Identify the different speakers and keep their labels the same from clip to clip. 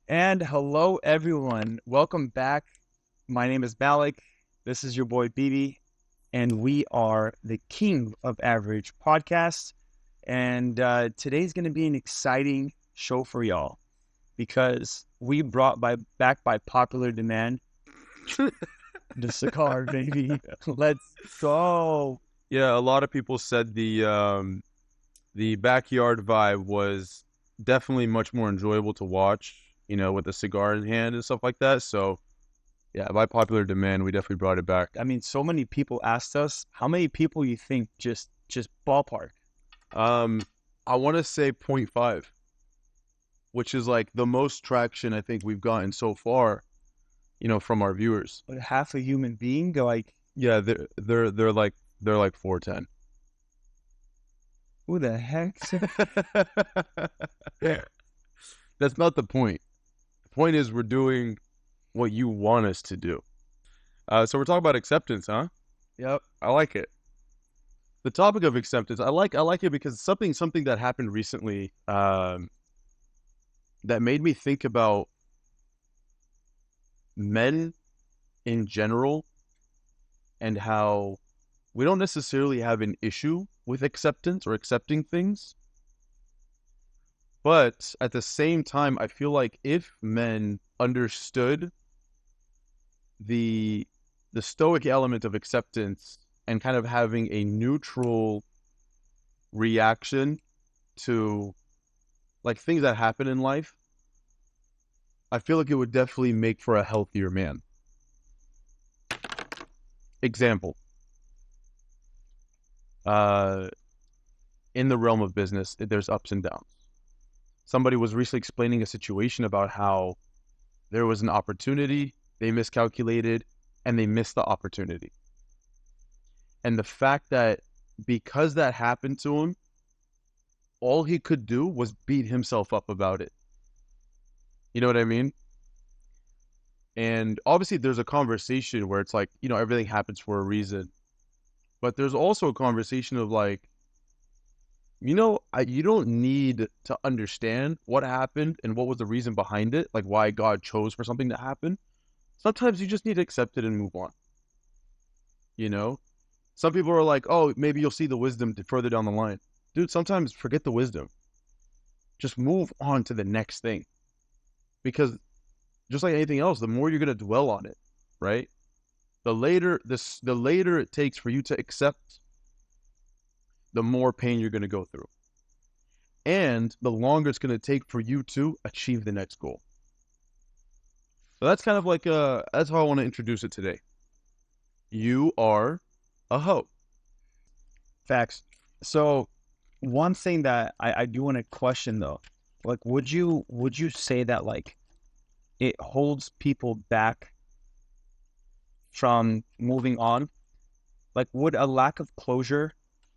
Speaker 1: And hello, everyone. Welcome back. My name is Malik. This is your boy BB, and we are the King of Average podcast. And today's going to be an exciting show for y'all because we brought back by popular demand the cigar, baby. Let's go.
Speaker 2: Yeah, a lot of people said the backyard vibe was definitely much more enjoyable to watch, with a cigar in hand and stuff like that. So, yeah, by popular demand, we definitely brought it back.
Speaker 1: I mean, so many people asked us, how many people you think just ballpark?
Speaker 2: Um, I want to say point 0.5, which is like the most traction I think we've gotten so far, from our viewers.
Speaker 1: Like half a human being? Like,
Speaker 2: Yeah, they're like 410.
Speaker 1: who the heck?
Speaker 2: Yeah. That's not the point. The point is we're doing what you want us to do. So we're talking about acceptance, huh?
Speaker 1: Yep.
Speaker 2: I like it. The topic of acceptance, I like it because something that happened recently that made me think about men in general and how we don't necessarily have an issue with acceptance or accepting things. But at the same time, I feel like if men understood the the stoic element of acceptance and kind of having a neutral reaction to like things that happen in life, I feel like it would definitely make for a healthier man. Example, uh, in the realm of business, there's ups and downs. Somebody was recently explaining a situation about how there was an opportunity, they miscalculated, and they missed the opportunity. And the fact that because that happened to him, all he could do was beat himself up about it. You know what I mean? And obviously, there's a conversation where it's like, everything happens for a reason. But there's also a conversation of like, you don't need to understand what happened and what was the reason behind it, like why God chose for something to happen. Sometimes you just need to accept it and move on. You know, some people are like, oh, maybe you'll see the wisdom further down the line. Dude, sometimes forget the wisdom. Just move on to the next thing. Because just like anything else, the more you're going to dwell on it, right? The later it takes for you to accept, the more pain you're going to go through. And the longer it's going to take for you to achieve the next goal. So that's kind of like that's how I want to introduce it today. You are a hoe.
Speaker 1: Facts. So one thing that I do want to question though, like would you say that like it holds people back from moving on? Like would a lack of closure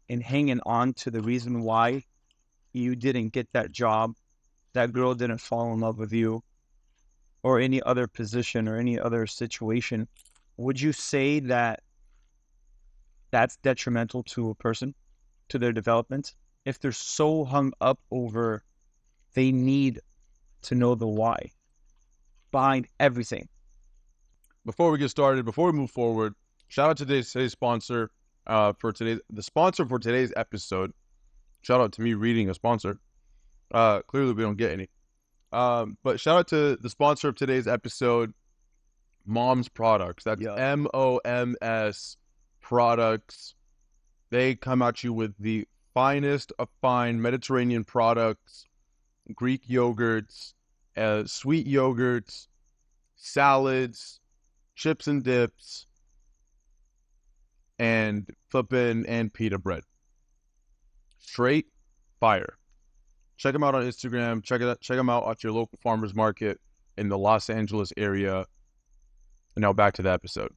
Speaker 1: and hanging on to the reason why you didn't get that job, that girl didn't fall in love with you, or any other position or any other situation, would you say that that's detrimental to a person, to their development, if they're so hung up over they need to know the why behind everything?
Speaker 2: Before we get started, before we move forward, shout out to today's sponsor the sponsor for today's episode. Shout out to me reading a sponsor. Clearly we don't get any. But shout out to the sponsor of today's episode, Mom's Products. That's
Speaker 1: Yeah.
Speaker 2: MOMS Products. They come at you with the finest of fine Mediterranean products, Greek yogurts, sweet yogurts, salads, chips and dips, and flippin' and pita bread. Straight fire. Check them out on Instagram. Check them out at your local farmers market in the Los Angeles area. And now back to the episode.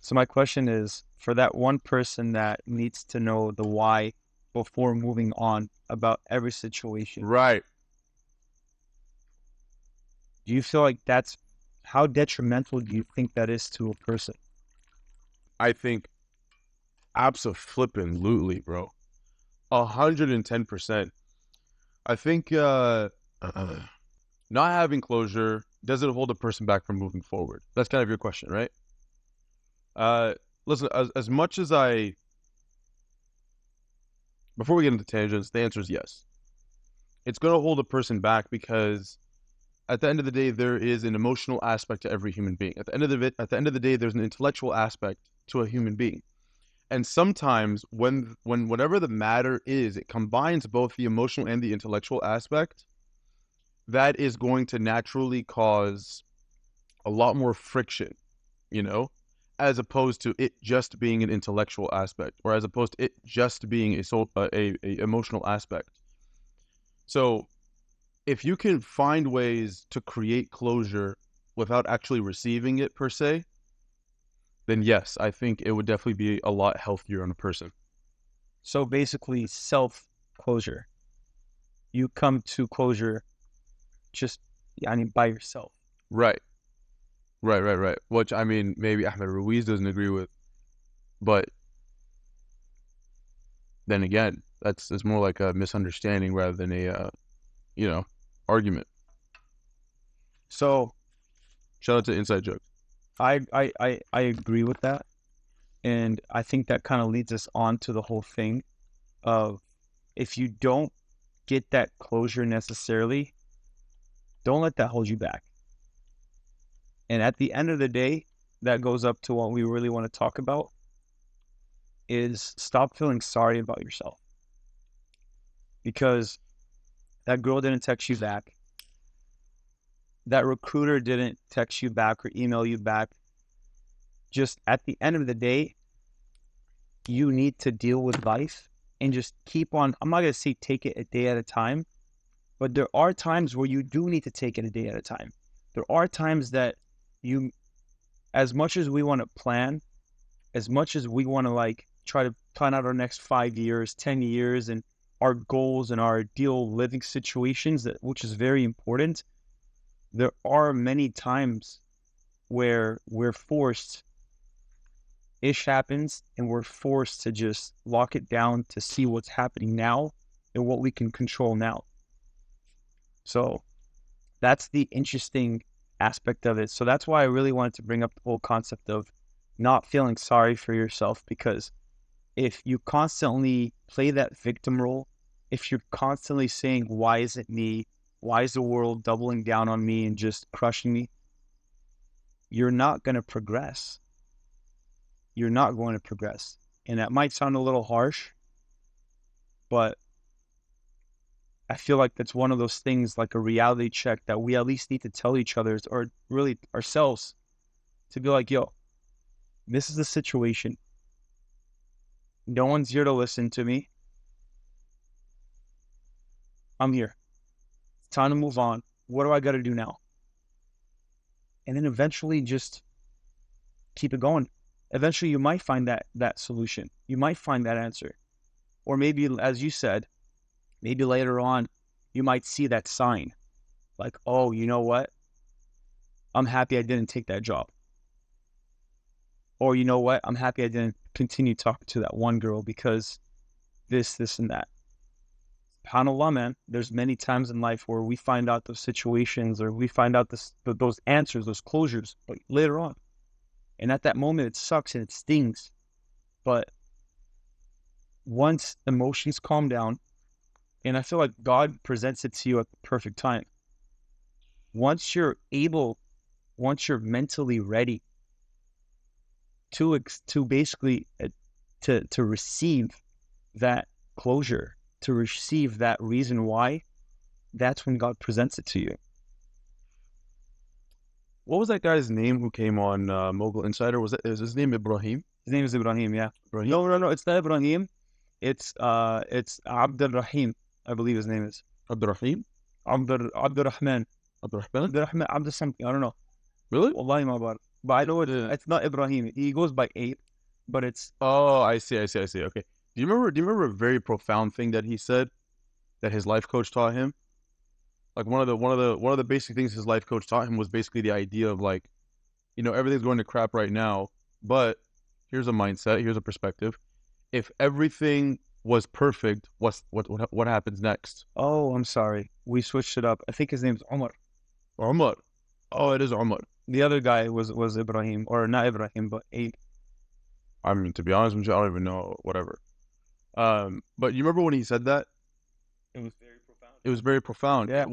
Speaker 1: So my question is, for that one person that needs to know the why before moving on about every situation,
Speaker 2: Right.
Speaker 1: do you feel like that's how detrimental do you think that is to a person?
Speaker 2: I think abso-flippin'-lutely, bro. 110%. I think not having closure, does it hold a person back from moving forward? That's kind of your question, right? Uh, Listen, as much as before we get into tangents, the answer is yes. It's going to hold a person back because at the end of the day, there is an emotional aspect to every human being. At the end of the day, there's an intellectual aspect to a human being. And sometimes whatever the matter is, it combines both the emotional and the intellectual aspect. That is going to naturally cause a lot more friction, you know, as opposed to it just being an intellectual aspect, or as opposed to it just being a emotional aspect. So if you can find ways to create closure without actually receiving it per se, then yes, I think it would definitely be a lot healthier on a person.
Speaker 1: So basically, self-closure. You come to closure just by yourself.
Speaker 2: Right, right. Which I mean, maybe Ahmed Ruiz doesn't agree with, but then again, it's more like a misunderstanding rather than a you know argument.
Speaker 1: So
Speaker 2: Shout out to Inside Jokes.
Speaker 1: I agree with that. And I think that kind of leads us on to the whole thing of if you don't get that closure necessarily, don't let that hold you back. And at the end of the day, that goes up to what we really want to talk about is stop feeling sorry about yourself. Because that girl didn't text you back. That recruiter didn't text you back or email you back. Just at the end of the day, you need to deal with life and just keep on. I'm not going to say take it a day at a time, but there are times where you do need to take it a day at a time. There are times that you, as much as we want to plan, as much as we want to like try to plan out our next 5 years, 10 years, and our goals and our ideal living situations, which is very important, there are many times where we're forced, ish happens, and we're forced to just lock it down to see what's happening now and what we can control now. So that's the interesting aspect of it. So that's why I really wanted to bring up the whole concept of not feeling sorry for yourself, because if you constantly play that victim role, if you're constantly saying, why is it me? Why is the world doubling down on me and just crushing me? You're not going to progress. You're not going to progress. And that might sound a little harsh, but I feel like that's one of those things, like a reality check that we at least need to tell each other, or really ourselves, to be like, yo, this is the situation. No one's here to listen to me. I'm here. It's time to move on. What do I got to do now? And then eventually just keep it going. Eventually you might find that solution. You might find that answer. Or maybe, as you said, maybe later on, you might see that sign. Like, oh, you know what? I'm happy I didn't take that job. Or you know what? I'm happy I didn't continue talking to that one girl because this, and that. SubhanAllah, man, there's many times in life where we find out those situations, or we find out those answers, those closures, but later on. And at that moment, it sucks and it stings. But once emotions calm down, and I feel like God presents it to you at the perfect time. Once you're mentally ready to basically to receive that closure, to receive that reason why, that's when God presents it to you.
Speaker 2: What was that guy's name who came on Mogul Insider? Is his name Ibrahim?
Speaker 1: His name is Ibrahim, yeah.
Speaker 2: Ibrahim?
Speaker 1: No, it's not Ibrahim. It's Abdul Rahim, I believe his name is.
Speaker 2: Abdurrahim?
Speaker 1: Abdul Rahman.
Speaker 2: Abdurrahman?
Speaker 1: Abdul Rahman, Abdul something, I don't know.
Speaker 2: Really?
Speaker 1: Wallahi ma bar. But I know it's not Ibrahim. He goes by 8, but it's...
Speaker 2: Oh, I see. Okay. Do you remember a very profound thing that he said that his life coach taught him? Like one of the basic things his life coach taught him was basically the idea of like, everything's going to crap right now, but here's a mindset, here's a perspective. If everything was perfect, what happens next?
Speaker 1: Oh, I'm sorry. We switched it up. I think his name's Omar.
Speaker 2: Ahmad. Oh, it is Ahmad.
Speaker 1: The other guy was Ibrahim, or not Ibrahim, but Abe.
Speaker 2: I mean, to be honest with you, I don't even know. Whatever. But you remember when he said that?
Speaker 1: It was very profound.
Speaker 2: It was very profound.
Speaker 1: Yeah.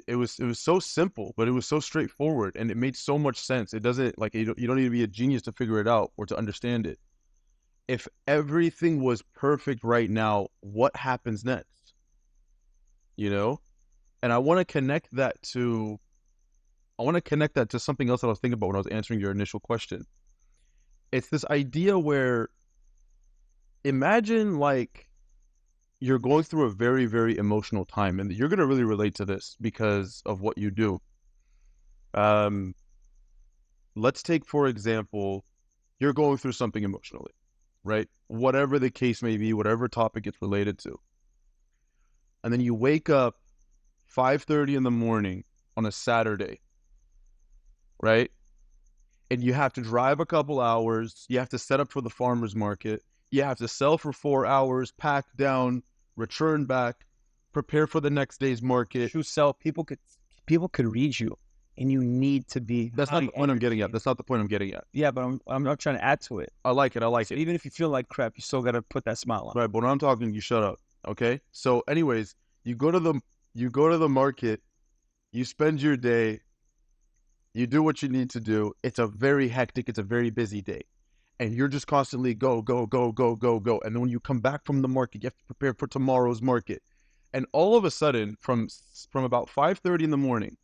Speaker 2: It was so simple, but it was so straightforward, and it made so much sense. It doesn't like you don't need to be a genius to figure it out or to understand it. If everything was perfect right now, what happens next? You know? And I want to connect that to something else that I was thinking about when I was answering your initial question. It's this idea where imagine like you're going through a very, very emotional time, and you're going to really relate to this because of what you do. Um, let's take, for example, you're going through something emotionally, right? Whatever the case may be, whatever topic it's related to. And then you wake up 5:30 in the morning on a Saturday, right? And you have to drive a couple hours. You have to set up for the farmer's market. You have to sell for 4 hours, pack down, return back, prepare for the next day's market.
Speaker 1: True sell. People could read you, and you need to be.
Speaker 2: That's not the point I'm getting at. That's not the point I'm getting at.
Speaker 1: Yeah, but I'm not trying to add to it.
Speaker 2: I like it. I like it.
Speaker 1: Even if you feel like crap, you still gotta put that smile on.
Speaker 2: Right, but when I'm talking, you shut up. Okay. So, anyways, you go to the market, you spend your day, you do what you need to do. It's a very hectic, it's a very busy day. And you're just constantly go, go, go, go, go, go. And then when you come back from the market, you have to prepare for tomorrow's market. And all of a sudden, from about 5:30 in the morning,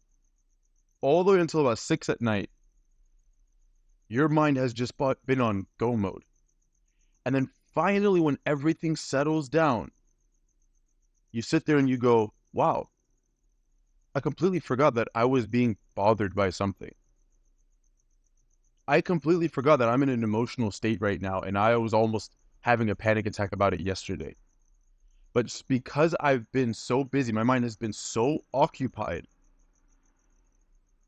Speaker 2: all the way until about 6 at night, your mind has just been on go mode. And then finally, when everything settles down, you sit there and you go, wow, I completely forgot that I was being bothered by something. I completely forgot that I'm in an emotional state right now, and I was almost having a panic attack about it yesterday. But just because I've been so busy, my mind has been so occupied,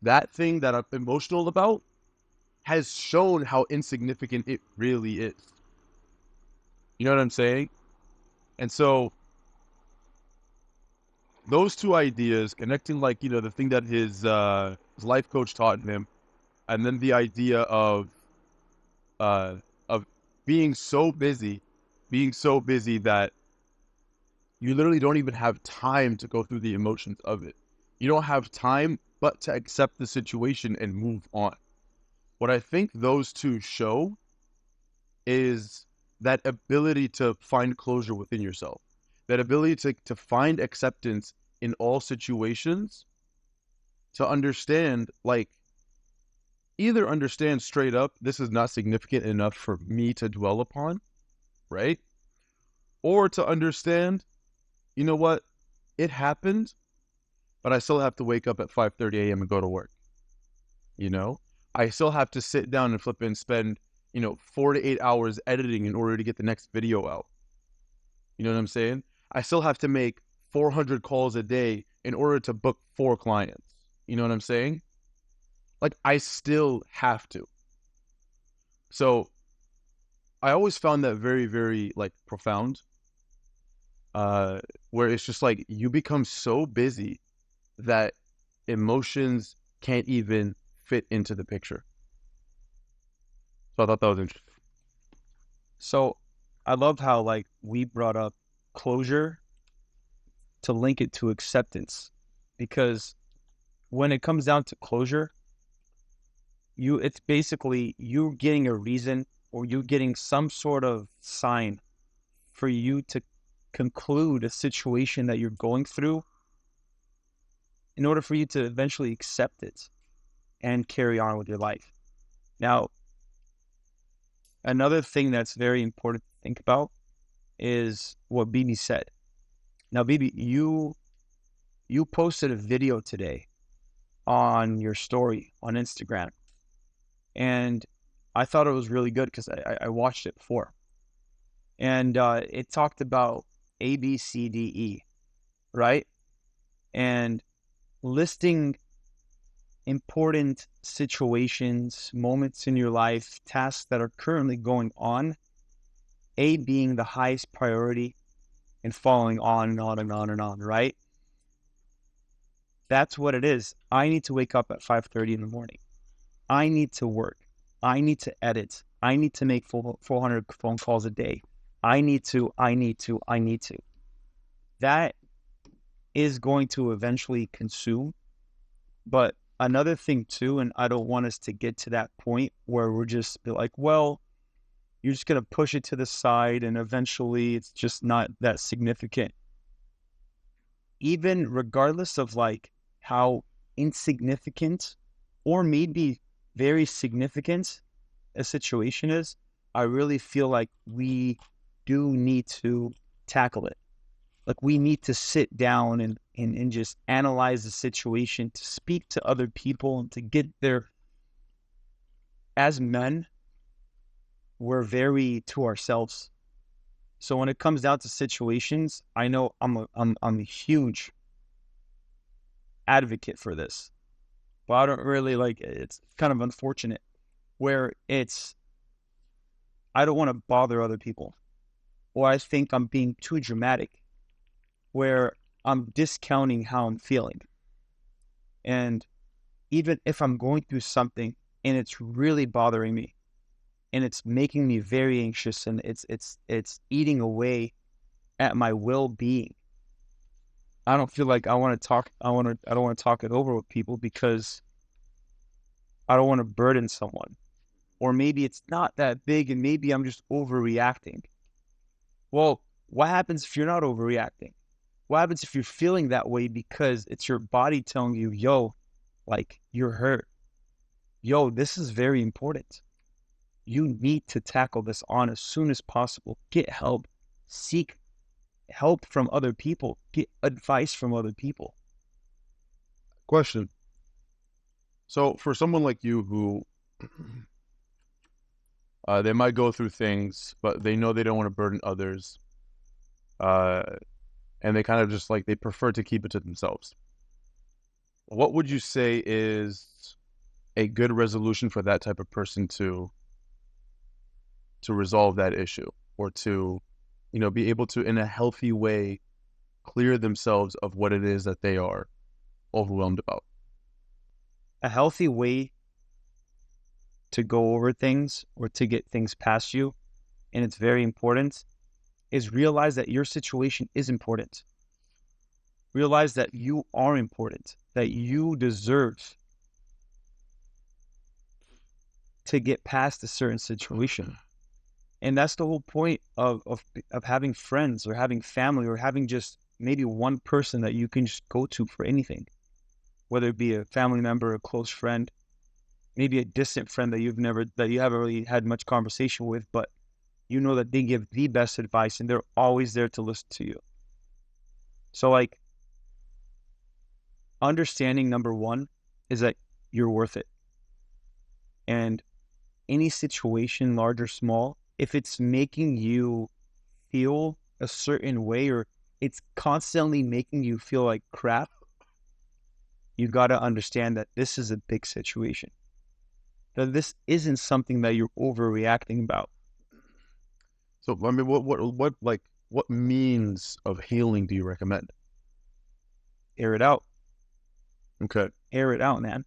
Speaker 2: that thing that I'm emotional about has shown how insignificant it really is. You know what I'm saying? And so those two ideas, connecting like, the thing that his life coach taught him, and then the idea of being so busy that you literally don't even have time to go through the emotions of it. You don't have time but to accept the situation and move on. What I think those two show is that ability to find closure within yourself, that ability to find acceptance in all situations, to understand, like, either understand straight up, this is not significant enough for me to dwell upon, right? Or to understand, you know what, it happened, but I still have to wake up at 5:30 a.m. and go to work. I still have to sit down and flip and spend, 4 to 8 hours editing in order to get the next video out. You know what I'm saying? I still have to make 400 calls a day in order to book 4 clients. You know what I'm saying? Like, I still have to. So I always found that very, very, like, profound, where it's just like you become so busy that emotions can't even fit into the picture. So I thought that was interesting.
Speaker 1: So I love how like we brought up closure to link it to acceptance, because when it comes down to closure, it's basically you getting a reason, or you getting some sort of sign for you to conclude a situation that you're going through in order for you to eventually accept it and carry on with your life. Now, another thing that's very important to think about is what Bibi said. Now, Bibi, you posted a video today on your story on Instagram, and I thought it was really good because I watched it before. And it talked about A, B, C, D, E, right? And listing important situations, moments in your life, tasks that are currently going on, A being the highest priority, and following on and on and on and on, right? That's what it is. I need to wake up at 5:30 in the morning. I need to work. I need to edit. I need to make 400 phone calls a day. I need to. That is going to eventually consume. But another thing too, and I don't want us to get to that point where we're just be like, well, you're just going to push it to the side and eventually it's just not that significant. Even regardless of like how insignificant or maybe very significant a situation is, I really feel like we do need to tackle it. Like we need to sit down and just analyze the situation, to speak to other people and to get there. As men, we're very to ourselves. So when it comes down to situations, I know I'm a huge advocate for this, but I don't really like it. It's kind of unfortunate where it's I don't want to bother other people, or I think I'm being too dramatic, where I'm discounting how I'm feeling. And even if I'm going through something and it's really bothering me and it's making me very anxious and it's eating away at my well-being, I don't feel like I want to talk. I don't want to talk it over with people because I don't want to burden someone. Or maybe it's not that big and maybe I'm just overreacting. Well, what happens if you're not overreacting? What happens if you're feeling that way because it's your body telling you, yo, like you're hurt. Yo, this is very important. You need to tackle this on as soon as possible. Get help. Seek help from other people. Get advice from other people.
Speaker 2: Question. So for someone like you who they might go through things, but they know they don't want to burden others, and they kind of just like they prefer to keep it to themselves. What would you say is a good resolution for that type of person to resolve that issue, or to, be able to, in a healthy way, clear themselves of what it is that they are overwhelmed about?
Speaker 1: A healthy way to go over things or to get things past you, and it's very important, is realize that your situation is important. Realize that you are important, that you deserve to get past a certain situation. And that's the whole point of having friends or having family or having just maybe one person that you can just go to for anything, whether it be a family member, a close friend, maybe a distant friend that you haven't really had much conversation with, but you know that they give the best advice and they're always there to listen to you. So like, understanding number one is that you're worth it. And any situation, large or small, if it's making you feel a certain way or it's constantly making you feel like crap, you got to understand that this is a big situation. That this isn't something that you're overreacting about.
Speaker 2: So, I mean, what means of healing do you recommend?
Speaker 1: Air it out.
Speaker 2: Okay.
Speaker 1: Air it out, man.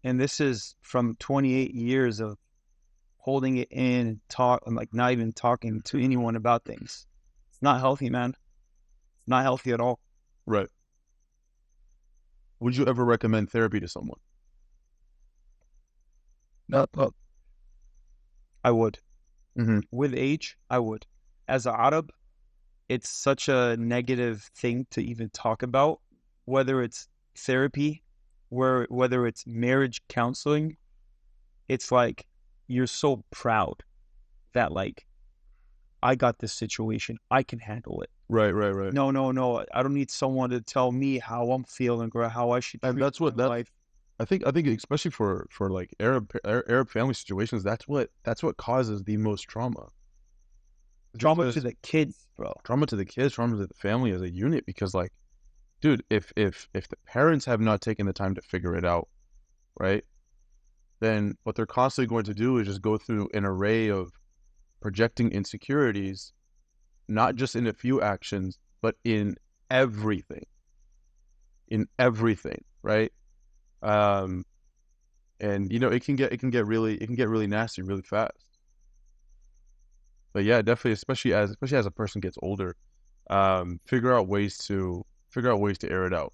Speaker 1: And this is from 28 years of holding it in and like not even talking to anyone about things. It's not healthy, man. It's not healthy at all.
Speaker 2: Right. Would you ever recommend therapy to someone?
Speaker 1: No. I would.
Speaker 2: Mm-hmm.
Speaker 1: With age, I would. As an Arab, it's such a negative thing to even talk about, whether it's therapy, whether it's marriage counseling. It's like you're so proud that like I got this situation, I can handle it.
Speaker 2: Right.
Speaker 1: No. I don't need someone to tell me how I'm feeling or how I should treat
Speaker 2: And that's what
Speaker 1: my life.
Speaker 2: I think especially for like Arab family situations, that's what causes the most trauma.
Speaker 1: Trauma to the kids, bro.
Speaker 2: Trauma to the kids, trauma to the family as a unit. Because like, dude, if the parents have not taken the time to figure it out, right, then what they're constantly going to do is just go through an array of projecting insecurities, not just in a few actions, but in everything. in everything, right? Um, and it can get really nasty really fast. But yeah, definitely, especially as a person gets older, figure out ways to air it out.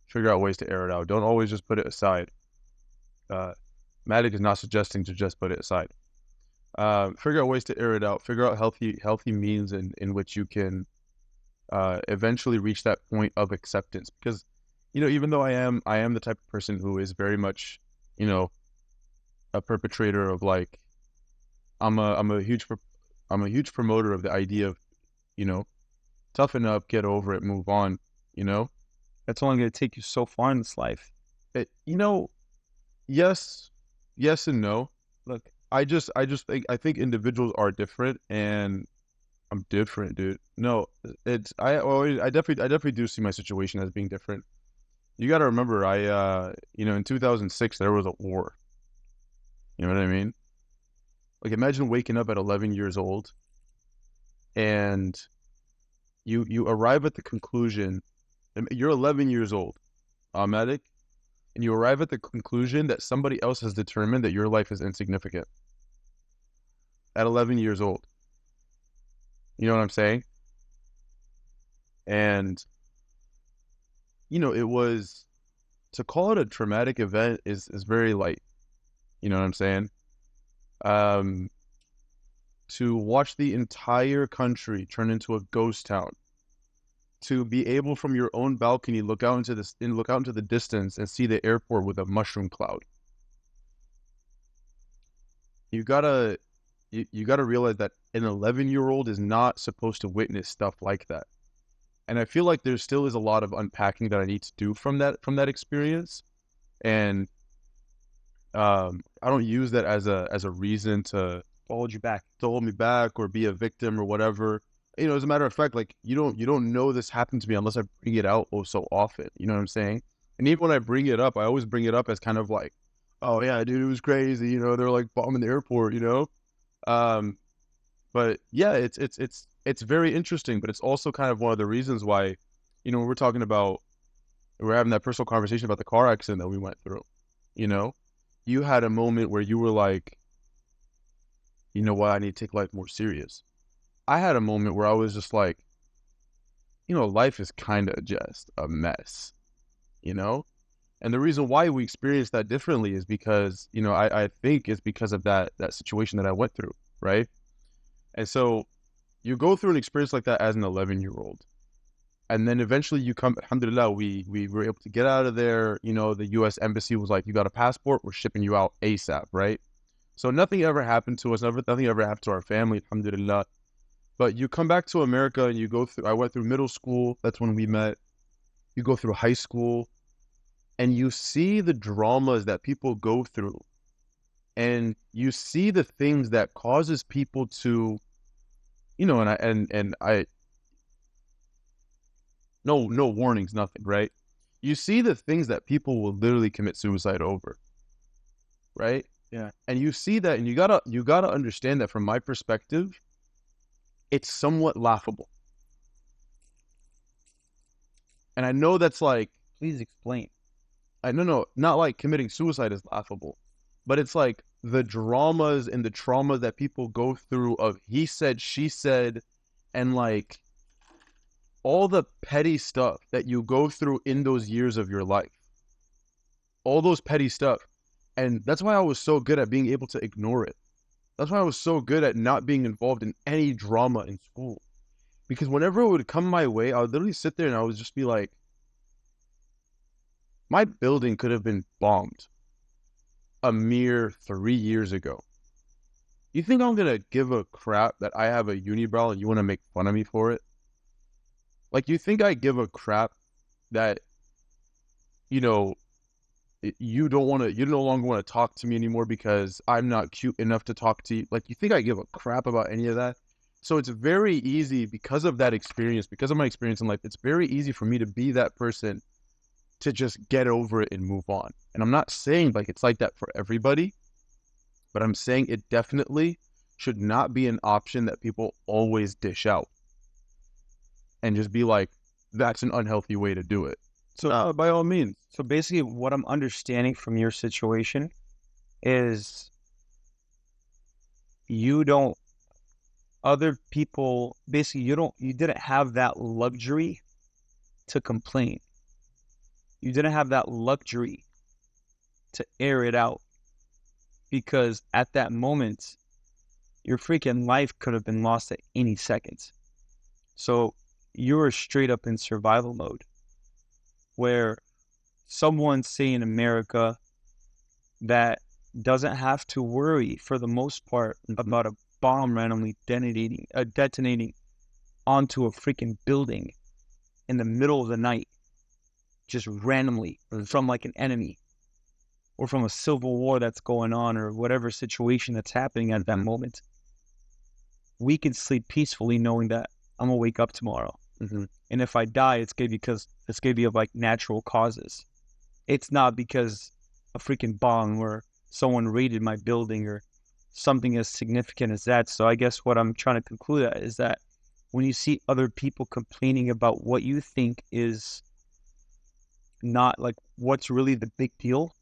Speaker 2: Figure out ways to air it out. Don't always just put it aside. Uh, Matic is not suggesting to just put it aside. Figure out ways to air it out. Figure out healthy means in which you can eventually reach that point of acceptance. Because even though I am the type of person who is very much you know a perpetrator of like I'm a huge promoter of the idea of you know toughen up, get over it, move on. You know,
Speaker 1: That's only going to take you so far in this life.
Speaker 2: it, yes, yes and no.
Speaker 1: Look,
Speaker 2: I think individuals are different, and I'm different, dude. No, I definitely do see my situation as being different. You got to remember, in 2006 there was a war. You know what I mean? Like imagine waking up at 11 years old and you arrive at the conclusion. You're 11 years old, Ahmedic, and you arrive at the conclusion that somebody else has determined that your life is insignificant at 11 years old. You know what I'm saying? And it was to call it a traumatic event is very light. You know what I'm saying? Um, to watch the entire country turn into a ghost town, to be able from your own balcony look out into the distance and see the airport with a mushroom cloud. You gotta you gotta realize that an 11-year-old is not supposed to witness stuff like that. And I feel like there still is a lot of unpacking that I need to do from that experience. And I don't use that as a reason to
Speaker 1: hold you back.
Speaker 2: hold me back or be a victim or whatever. As a matter of fact, like you don't know this happened to me unless I bring it out so often. You know what I'm saying? And even when I bring it up, I always bring it up as kind of like, oh yeah, dude, it was crazy. They're like bombing the airport. Um, but yeah, it's very interesting. But it's also kind of one of the reasons why, when we're having that personal conversation about the car accident that we went through. You know, you had a moment where you were like, you know what, I need to take life more serious. I had a moment where I was just like, life is kind of just a mess, you know? And the reason why we experience that differently is because, I think it's because of that situation that I went through, right? And so you go through an experience like that as an 11-year-old. And then eventually you come, alhamdulillah, we were able to get out of there. The U.S. Embassy was like, you got a passport, we're shipping you out ASAP, right? So nothing ever happened to us, nothing ever happened to our family, alhamdulillah. But you come back to America and I went through middle school, that's when we met. You go through high school and you see the dramas that people go through. And you see the things that causes people to, and I no warnings, nothing, right? You see the things that people will literally commit suicide over, right?
Speaker 1: Yeah.
Speaker 2: And you see that, and you gotta understand that from my perspective, it's somewhat laughable. And I know that's like,
Speaker 1: Please explain.
Speaker 2: I no, not like committing suicide is laughable, but it's like the dramas and the trauma that people go through of he said, she said, and like all the petty stuff that you go through in those years of your life. All those petty stuff. And that's why I was so good at being able to ignore it. That's why I was so good at not being involved in any drama in school. Because whenever it would come my way, I would literally sit there and I would just be like, my building could have been bombed a mere 3 years ago. You think I'm going to give a crap that I have a unibrow and you want to make fun of me for it? Like, you think I give a crap that, you know, you no longer want to talk to me anymore because I'm not cute enough to talk to you? Like, you think I give a crap about any of that? So it's very easy because of that experience, because of my experience in life, it's very easy for me to be that person to just get over it and move on. And I'm not saying like it's like that for everybody, but I'm saying it definitely should not be an option that people always dish out and just be like, that's an unhealthy way to do it.
Speaker 1: So,
Speaker 2: by all means.
Speaker 1: so basically, what I'm understanding from your situation is you don't, other people, basically, you didn't have that luxury to complain. You didn't have that luxury to air it out because at that moment, your freaking life could have been lost at any second. So you were straight up in survival mode where someone, say in America, that doesn't have to worry for the most part about a bomb randomly detonating onto a freaking building in the middle of the night, just randomly from like an enemy or from a civil war that's going on or whatever situation that's happening at that moment. We can sleep peacefully knowing that I'm gonna wake up tomorrow.
Speaker 2: Mm-hmm.
Speaker 1: And if I die, it's gonna be because it's gonna be of like natural causes. It's not because a freaking bomb or someone raided my building or something as significant as that. So I guess what I'm trying to conclude at is that when you see other people complaining about what you think is not like what's really the big deal,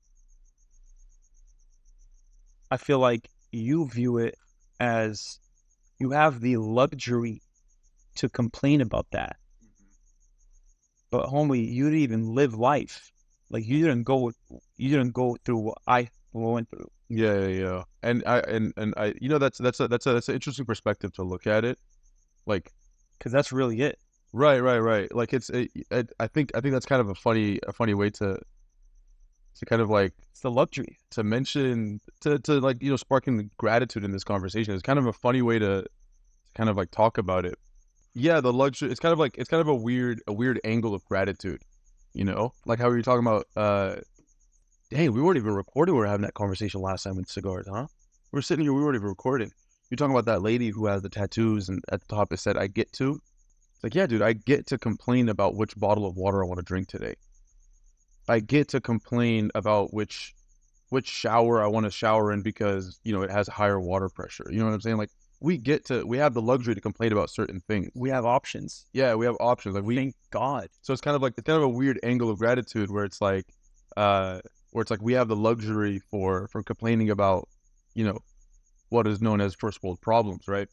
Speaker 1: I feel like you view it as you have the luxury to complain about that. But homie, you didn't even live life. Like you didn't go through what I went through.
Speaker 2: Yeah. And I, that's an interesting perspective to look at it. Like,
Speaker 1: Because that's really it.
Speaker 2: right. Like I think that's kind of a funny way to kind of like
Speaker 1: It's the luxury.
Speaker 2: to mention to like sparking gratitude in this conversation. It's kind of a funny way to kind of like talk about it. Yeah, the luxury. It's kind of a weird angle of gratitude. Like how we were talking about. Dang, we weren't even recording. We were having that conversation last time with cigars, huh? We were sitting here. We weren't even recording. You're talking about that lady who has the tattoos, and at the top it said, "I get to." It's like, yeah, dude, I get to complain about which bottle of water I want to drink today. I get to complain about which shower I want to shower in because it has higher water pressure. You know what I'm saying? Like we have the luxury to complain about certain things.
Speaker 1: We have options.
Speaker 2: Yeah, we have options. Like
Speaker 1: Thank God.
Speaker 2: So it's kind of a weird angle of gratitude where it's like we have the luxury for complaining about what is known as first world problems, right?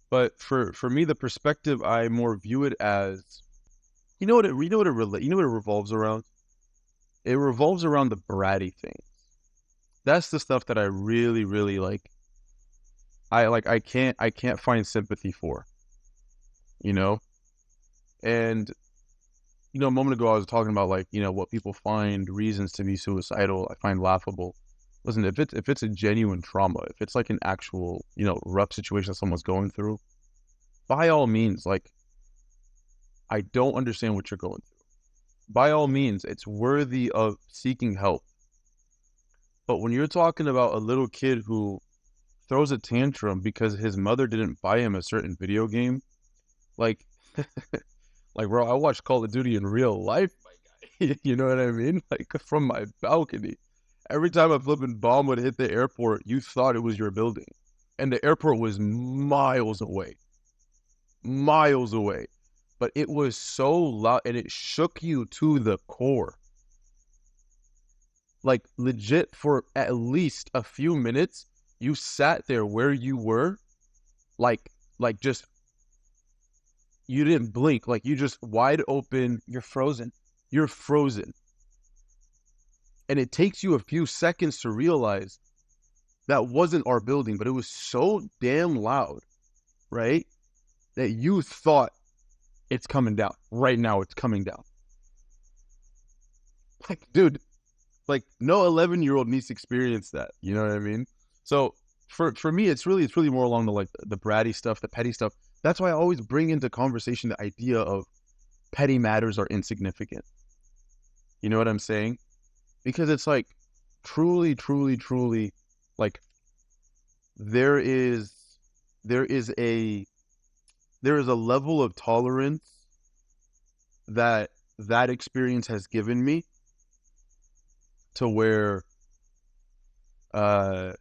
Speaker 2: But for me, the perspective I more view it as, what it revolves around. It revolves around the bratty things. That's the stuff that I really, really like. I can't find sympathy for, and a moment ago I was talking about like what people find reasons to be suicidal. I find laughable. Listen, if it's a genuine trauma, if it's like an actual rough situation that someone's going through, by all means, like I don't understand what you're going through. By all means, it's worthy of seeking help. But when you're talking about a little kid who throws a tantrum because his mother didn't buy him a certain video game, like, like bro, I watched Call of Duty in real life, my guy. You know what I mean? Like from my balcony. Every time a flipping bomb would hit the airport, you thought it was your building. And the airport was miles away. Miles away. But it was so loud and it shook you to the core. Like legit for at least a few minutes, you sat there where you were, like just, you didn't blink, like you just wide open.
Speaker 1: You're frozen.
Speaker 2: You're frozen. And it takes you a few seconds to realize that wasn't our building, but it was so damn loud, right? That you thought it's coming down. Right now, it's coming down. Like, dude, like no 11-year-old needs to experience that. You know what I mean? So for me, it's really more along the bratty stuff, the petty stuff. That's why I always bring into conversation the idea of petty matters are insignificant. You know what I'm saying? Because it's like truly, like there is a level of tolerance that experience has given me to where I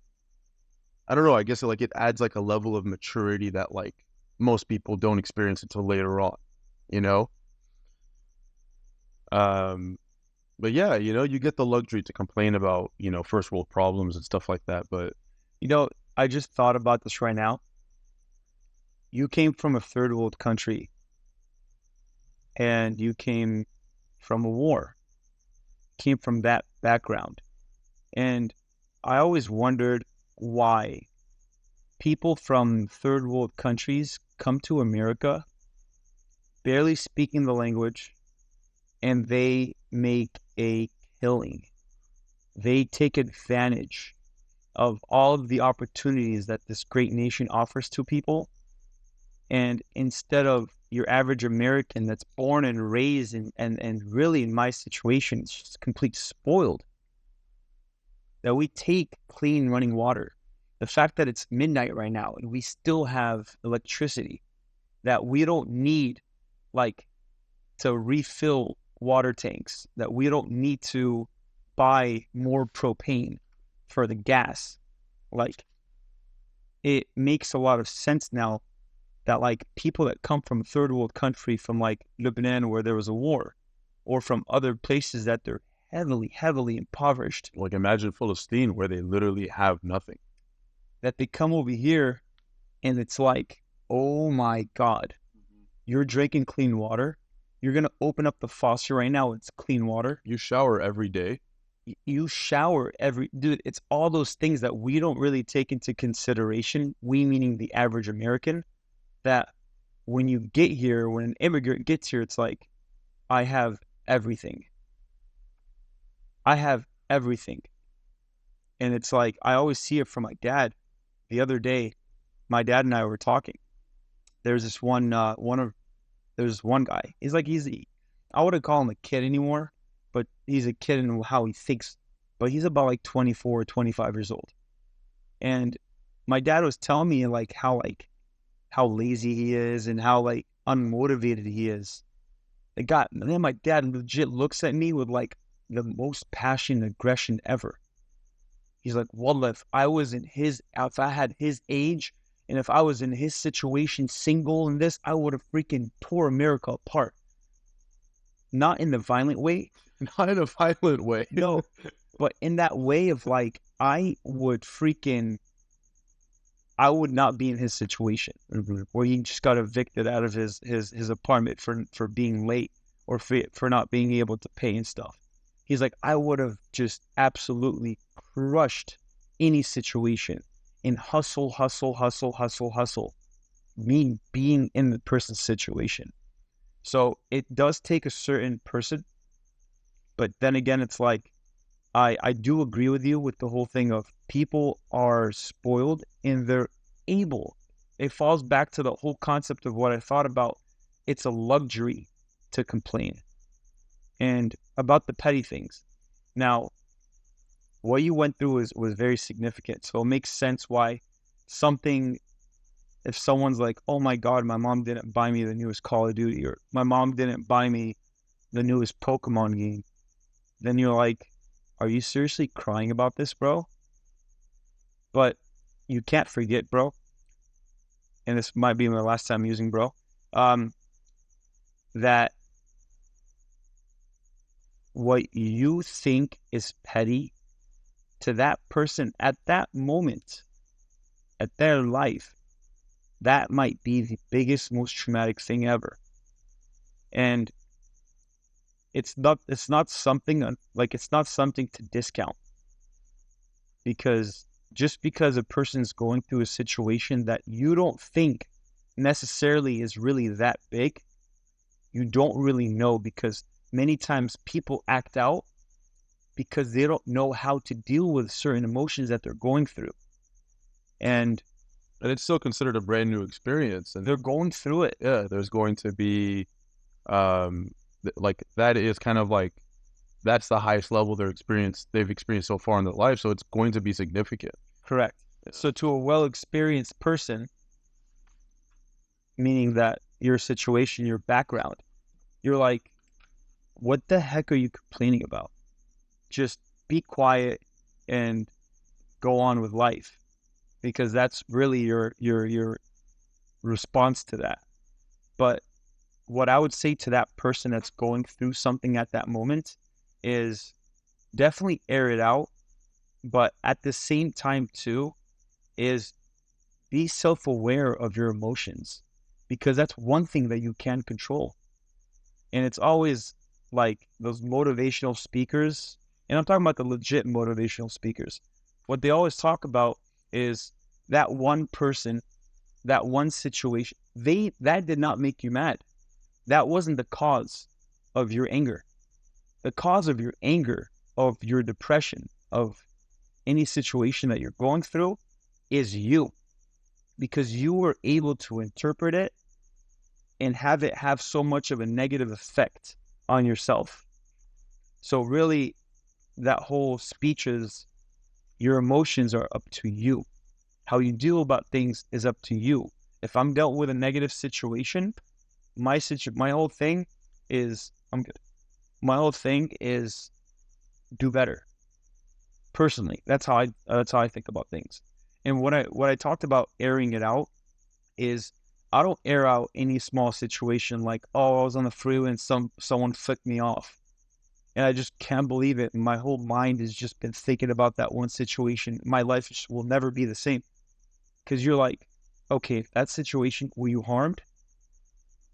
Speaker 2: don't know, I guess it adds like a level of maturity that like most people don't experience until later on, you know? Um, but yeah, you get the luxury to complain about, first world problems and stuff like that. But
Speaker 1: You know, I just thought about this right now. You came from a third world country and you came from a war, came from that background. And I always wondered why people from third world countries come to America barely speaking the language and they make a killing. They take advantage of all of the opportunities that this great nation offers to people. And instead of your average American that's born and raised and really in my situation, it's just complete spoiled, that we take clean running water. The fact that it's midnight right now and we still have electricity, that we don't need like to refill water tanks, that we don't need to buy more propane for the gas. Like, it makes a lot of sense now that like people that come from a third world country, from like Lebanon where there was a war, or from other places that they're heavily impoverished,
Speaker 2: like, imagine Palestine where they literally have nothing.
Speaker 1: that they come over here and it's like, oh my God, you're drinking clean water. You're going to open up the faucet right now. It's clean water.
Speaker 2: You shower every day.
Speaker 1: You shower dude, it's all those things that we don't really take into consideration. We, meaning the average American, that when you get here, when an immigrant gets here, it's like, I have everything. I have everything. And it's like, I always see it from my dad. The other day, my dad and I were talking. There's this there's one guy. I wouldn't call him a kid anymore, but he's a kid in how he thinks. But he's about like 24, 25 years old. And my dad was telling me how lazy he is and how like unmotivated he is. Then my dad legit looks at me with like the most passion and aggression ever. He's like, Wallah, if I had his age and if I was in his situation, single and this, I would have freaking tore America apart. Not in the violent way.
Speaker 2: Not in a violent way.
Speaker 1: No, but in that way of like, I would not be in his situation where he just got evicted out of his apartment for being late or for not being able to pay and stuff. He's like, I would have just absolutely crushed any situation and hustle, me being in the person's situation. So it does take a certain person, but then again, it's like, I do agree with you with the whole thing of people are spoiled and they're able. It falls back to the whole concept of what I thought about. It's a luxury to complain and about the petty things. Now, what you went through was very significant. So it makes sense why if someone's like, oh my God, my mom didn't buy me the newest Call of Duty, or my mom didn't buy me the newest Pokemon game, then you're like, are you seriously crying about this, bro? But you can't forget, bro, and this might be my last time using bro, that what you think is petty to that person at that moment, at their life, that might be the biggest, most traumatic thing ever. And it's not something to discount, because just because a person's going through a situation that you don't think necessarily is really that big, you don't really know, because many times people act out because they don't know how to deal with certain emotions that they're going through. And
Speaker 2: it's still considered a brand new experience. And
Speaker 1: they're going through it.
Speaker 2: Yeah, there's going to be, like, that is kind of like, that's the highest level they've experienced so far in their life. So it's going to be significant.
Speaker 1: Correct. Yeah. So to a well-experienced person, meaning that your situation, your background, you're like, what the heck are you complaining about? Just be quiet and go on with life, because that's really your response to that. But what I would say to that person that's going through something at that moment is definitely air it out. But at the same time, too, is be self-aware of your emotions, because that's one thing that you can control. And it's always like those motivational speakers, and I'm talking about the legit motivational speakers. What they always talk about is that one person, that one situation, that did not make you mad. That wasn't the cause of your anger. The cause of your anger, of your depression, of any situation that you're going through is you, because you were able to interpret it and have it have so much of a negative effect on yourself. So really, that whole speech is your emotions are up to you. How you deal about things is up to you. If I'm dealt with a negative situation, my whole thing is I'm good. My whole thing is do better. Personally, that's how I think about things. And what I talked about airing it out is I don't air out any small situation like, oh, I was on the freeway and someone flicked me off. And I just can't believe it. My whole mind has just been thinking about that one situation. My life just will never be the same. Because you're like, okay, that situation, were you harmed?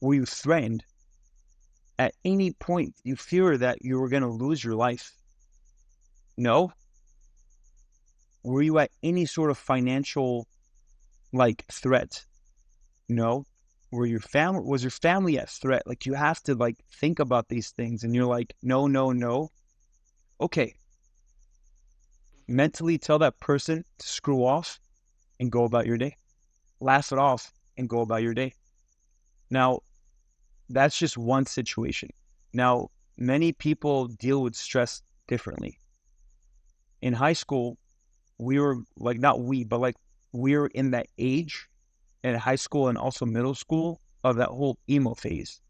Speaker 1: Were you threatened? At any point, you fear that you were going to lose your life? No. Were you at any sort of financial threat? No. Was your family at threat? Like, you have to think about these things, and you're like, no, no, no. Okay. Mentally tell that person to screw off and go about your day. Laugh it off and go about your day. Now, that's just one situation. Now, many people deal with stress differently. In high school, we were we were in that age in high school and also middle school of that whole emo phase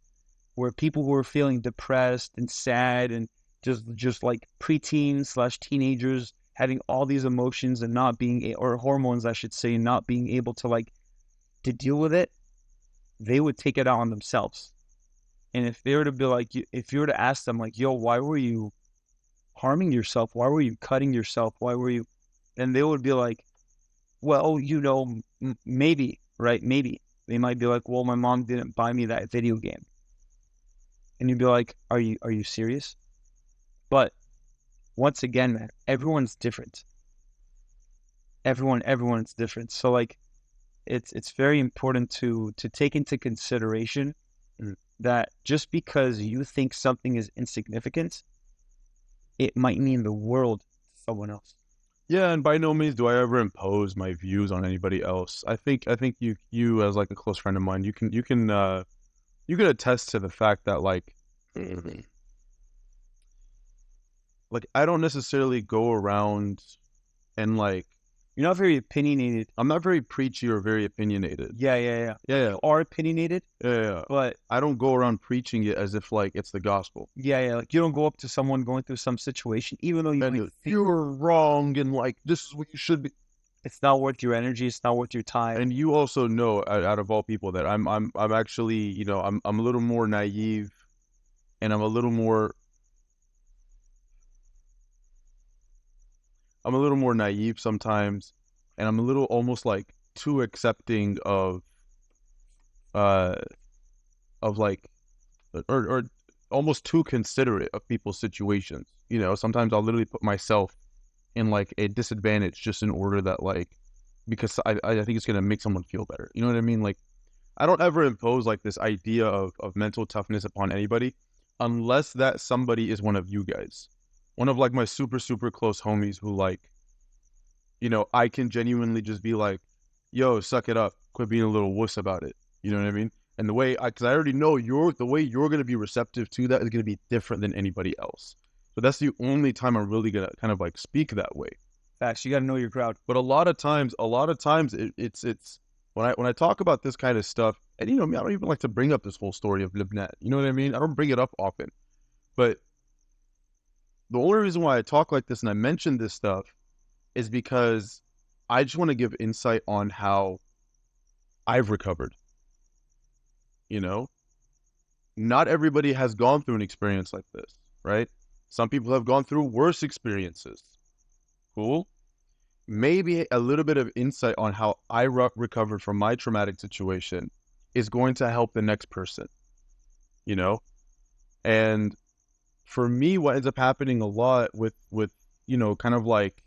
Speaker 1: where people were feeling depressed and sad and just like preteens / teenagers having all these emotions and not being, or hormones, I should say, not being able to deal with it. They would take it out on themselves. And if they were to be like, if you were to ask them yo, why were you harming yourself? Why were you cutting yourself? Why were you? And they would be like, well, maybe, right? Maybe. They might be like, well, my mom didn't buy me that video game. And you'd be like, are you serious? But once again, man, everyone's different. Everyone's different. So it's very important to take into consideration that just because you think something is insignificant, it might mean the world to someone else.
Speaker 2: Yeah, and by no means do I ever impose my views on anybody else. I think you as a close friend of mine, you can attest to the fact that I don't necessarily go around and
Speaker 1: you're not very opinionated.
Speaker 2: I'm not very preachy or very opinionated.
Speaker 1: Yeah.
Speaker 2: You
Speaker 1: are opinionated.
Speaker 2: Yeah.
Speaker 1: But
Speaker 2: I don't go around preaching it as if it's the gospel.
Speaker 1: Yeah. You don't go up to someone going through some situation, even though
Speaker 2: you're wrong and this is what you should be.
Speaker 1: It's not worth your energy. It's not worth your time.
Speaker 2: And you also know, out of all people, that I'm actually, I'm a little more naive, and I'm a little more naive sometimes, and I'm a little almost too accepting of or almost too considerate of people's situations. Sometimes I'll literally put myself in a disadvantage just in order that because I think it's gonna make someone feel better. You know what I mean? I don't ever impose this idea of mental toughness upon anybody unless that somebody is one of you guys. One of my super, super close homies who I can genuinely just be yo, suck it up. Quit being a little wuss about it. You know what I mean? And the way, because I already know the way you're going to be receptive to that is going to be different than anybody else. So that's the only time I'm really going to kind of speak that way.
Speaker 1: Facts. You got to know your crowd.
Speaker 2: But a lot of times it's when I talk about this kind of stuff, and I don't even like to bring up this whole story of Libnat. You know what I mean? I don't bring it up often. But the only reason why I talk like this and I mention this stuff is because I just want to give insight on how I've recovered. Not everybody has gone through an experience like this, right? Some people have gone through worse experiences. Cool. Maybe a little bit of insight on how I recovered from my traumatic situation is going to help the next person, you know? And for me, what ends up happening a lot with, kind of like,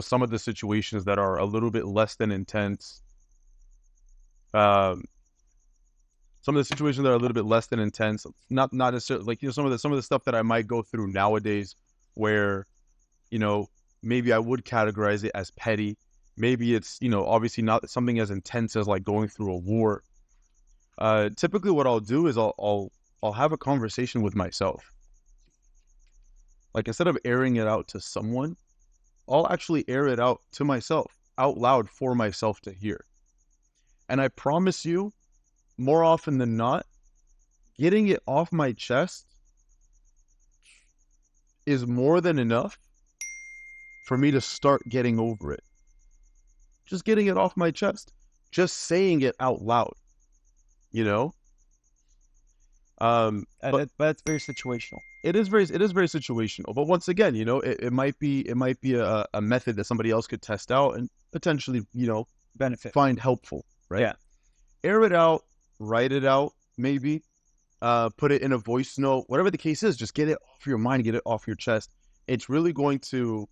Speaker 2: some of the situations that are a little bit less than intense, um, some of the situations that are a little bit less than intense, not necessarily like, some of the stuff that I might go through nowadays where, you know, maybe I would categorize it as petty. Maybe it's, obviously not something as intense as like going through a war. Typically what I'll do is I'll have a conversation with myself. Like, instead of airing it out to someone, I'll actually air it out to myself, out loud for myself to hear. And I promise you, more often than not, getting it off my chest is more than enough for me to start getting over it. Just getting it off my chest, just saying it out loud, you know?
Speaker 1: But that's very situational.
Speaker 2: It is very situational. But once again, it might be a method that somebody else could test out and potentially,
Speaker 1: Benefit.
Speaker 2: find helpful, right?
Speaker 1: Yeah.
Speaker 2: Air it out, write it out, maybe. Put it in a voice note, whatever the case is, just get it off your mind, get it off your chest. It's really going to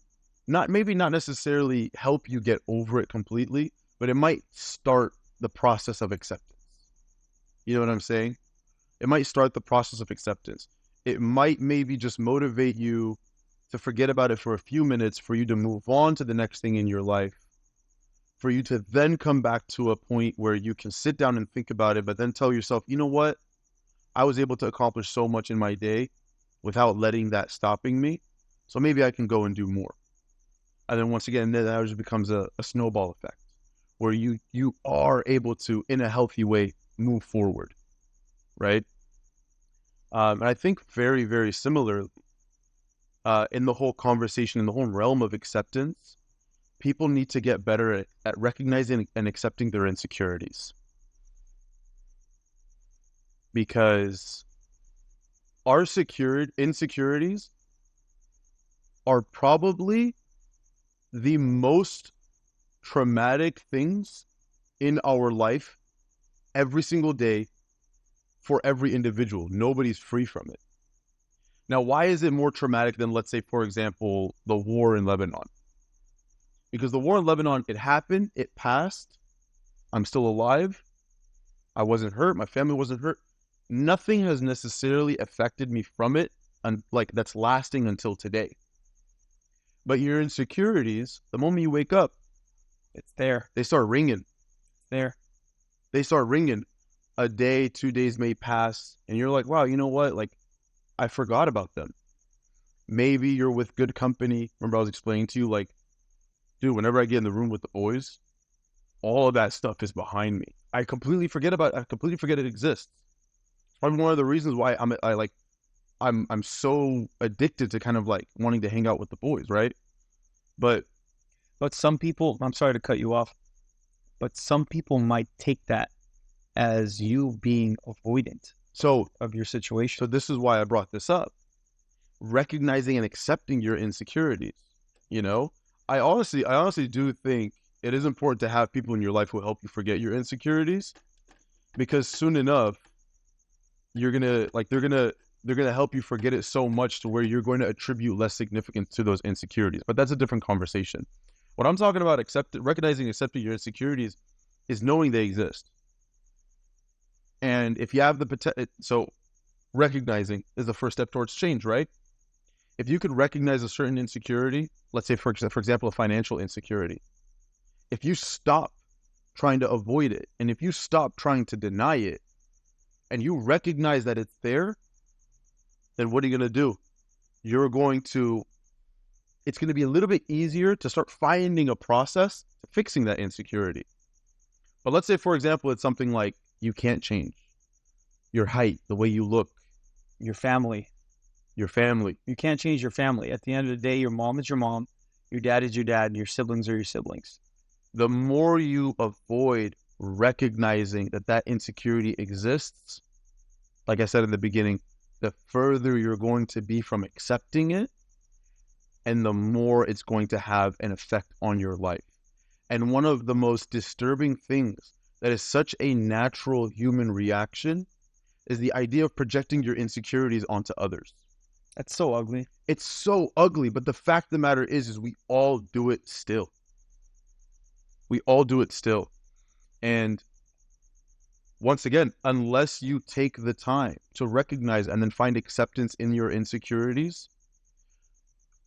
Speaker 2: not necessarily help you get over it completely, but it might start the process of acceptance. You know what I'm saying? It might start the process of acceptance. It might maybe just motivate you to forget about it for a few minutes, for you to move on to the next thing in your life, for you to then come back to a point where you can sit down and think about it, but then tell yourself, you know what? I was able to accomplish so much in my day without letting that stopping me. So maybe I can go and do more. And then once again, then that just becomes a snowball effect where you are able to, in a healthy way, move forward, right? And I think very, very similar in the whole conversation, in the whole realm of acceptance, people need to get better at recognizing and accepting their insecurities. Because our insecurities are probably the most traumatic things in our life every single day for every individual. Nobody's free from it. Now, why is it more traumatic than, let's say, for example, the war in Lebanon? Because the war in Lebanon, it happened, it passed, I'm still alive, I wasn't hurt, my family wasn't hurt. Nothing has necessarily affected me from it, and like that's lasting until today. But your insecurities, the moment you wake up,
Speaker 1: it's there.
Speaker 2: They start ringing.
Speaker 1: There.
Speaker 2: They start ringing. A day, 2 days may pass, and you're like, wow, you know what? Like, I forgot about them. Maybe you're with good company. Remember I was explaining to you, like, dude, whenever I get in the room with the boys, all of that stuff is behind me. I completely forget it exists. Probably one of the reasons why I'm so addicted to kind of like wanting to hang out with the boys, right? But
Speaker 1: some people, I'm sorry to cut you off, but some people might take that as you being avoidant of your situation.
Speaker 2: So this is why I brought this up. Recognizing and accepting your insecurities. I honestly do think it is important to have people in your life who help you forget your insecurities, because soon enough, they're gonna help you forget it so much to where you're going to attribute less significance to those insecurities. But that's a different conversation. What I'm talking about, recognizing and accepting your insecurities, is knowing they exist. And if you have the potential, so recognizing is the first step towards change, right? If you could recognize a certain insecurity, let's say for example, a financial insecurity, if you stop trying to avoid it, and if you stop trying to deny it, and you recognize that it's there, then what are you going to do? It's going to be a little bit easier to start finding a process to fixing that insecurity. But let's say, for example, it's something like you can't change your height, the way you look,
Speaker 1: your family. You can't change your family. At the end of the day, your mom is your mom, your dad is your dad, and your siblings are your siblings.
Speaker 2: The more you avoid recognizing that insecurity exists, like I said in the beginning, the further you're going to be from accepting it, and the more it's going to have an effect on your life. And one of the most disturbing things that is such a natural human reaction is the idea of projecting your insecurities onto others.
Speaker 1: That's so ugly.
Speaker 2: It's so ugly, but the fact of the matter is we all do it still. We all do it still. And once again, unless you take the time to recognize and then find acceptance in your insecurities,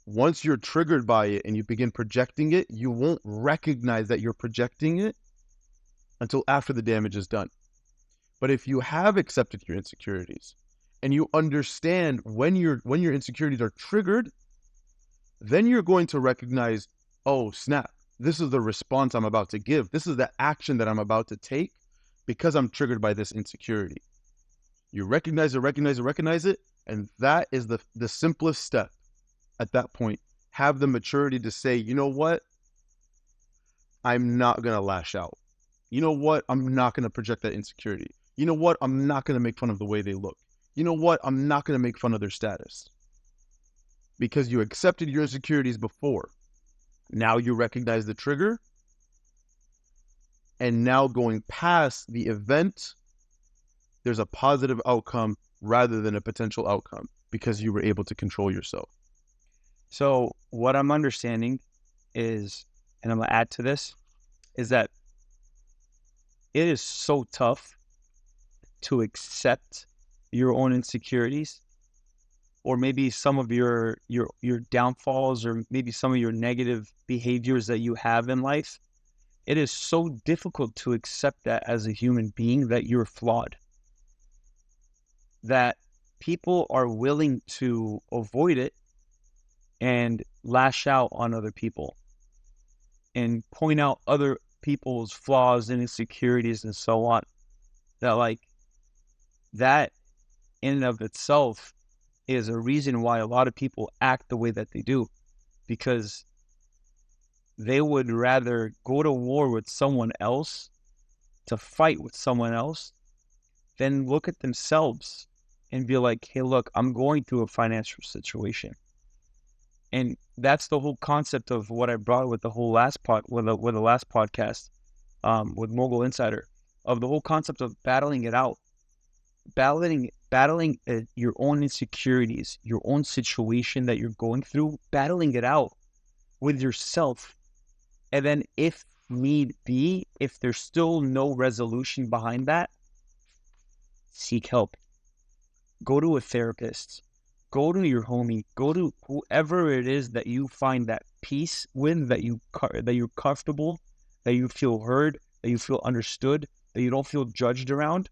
Speaker 2: once you're triggered by it and you begin projecting it, you won't recognize that you're projecting it until after the damage is done. But if you have accepted your insecurities and you understand when your insecurities are triggered, then you're going to recognize, oh, snap, this is the response I'm about to give. This is the action that I'm about to take because I'm triggered by this insecurity. You recognize it, and that is the simplest step. At that point, have the maturity to say, you know what? I'm not going to lash out. You know what? I'm not going to project that insecurity. You know what? I'm not going to make fun of the way they look. You know what? I'm not going to make fun of their status. Because you accepted your insecurities before. Now you recognize the trigger. And now going past the event, there's a positive outcome rather than a potential outcome because you were able to control yourself.
Speaker 1: So what I'm understanding is, and I'm going to add to this, is that it is so tough to accept your own insecurities, or maybe some of your downfalls, or maybe some of your negative behaviors that you have in life. It is so difficult to accept that as a human being, that you're flawed, that people are willing to avoid it and lash out on other people and point out other people's flaws and insecurities and so on. That in and of itself is a reason why a lot of people act the way that they do, because they would rather go to war with someone else, to fight with someone else, than look at themselves and be like, hey, look, I'm going through a financial situation. And that's the whole concept of what I brought with the whole last podcast, with Mogul Insider, of the whole concept of battling it out, battling your own insecurities, your own situation that you're going through, battling it out with yourself. And then if need be, if there's still no resolution behind that, seek help. Go to a therapist. Go to your homie. Go to whoever it is that you find that peace with, that you're comfortable, that you feel heard, that you feel understood, that you don't feel judged around.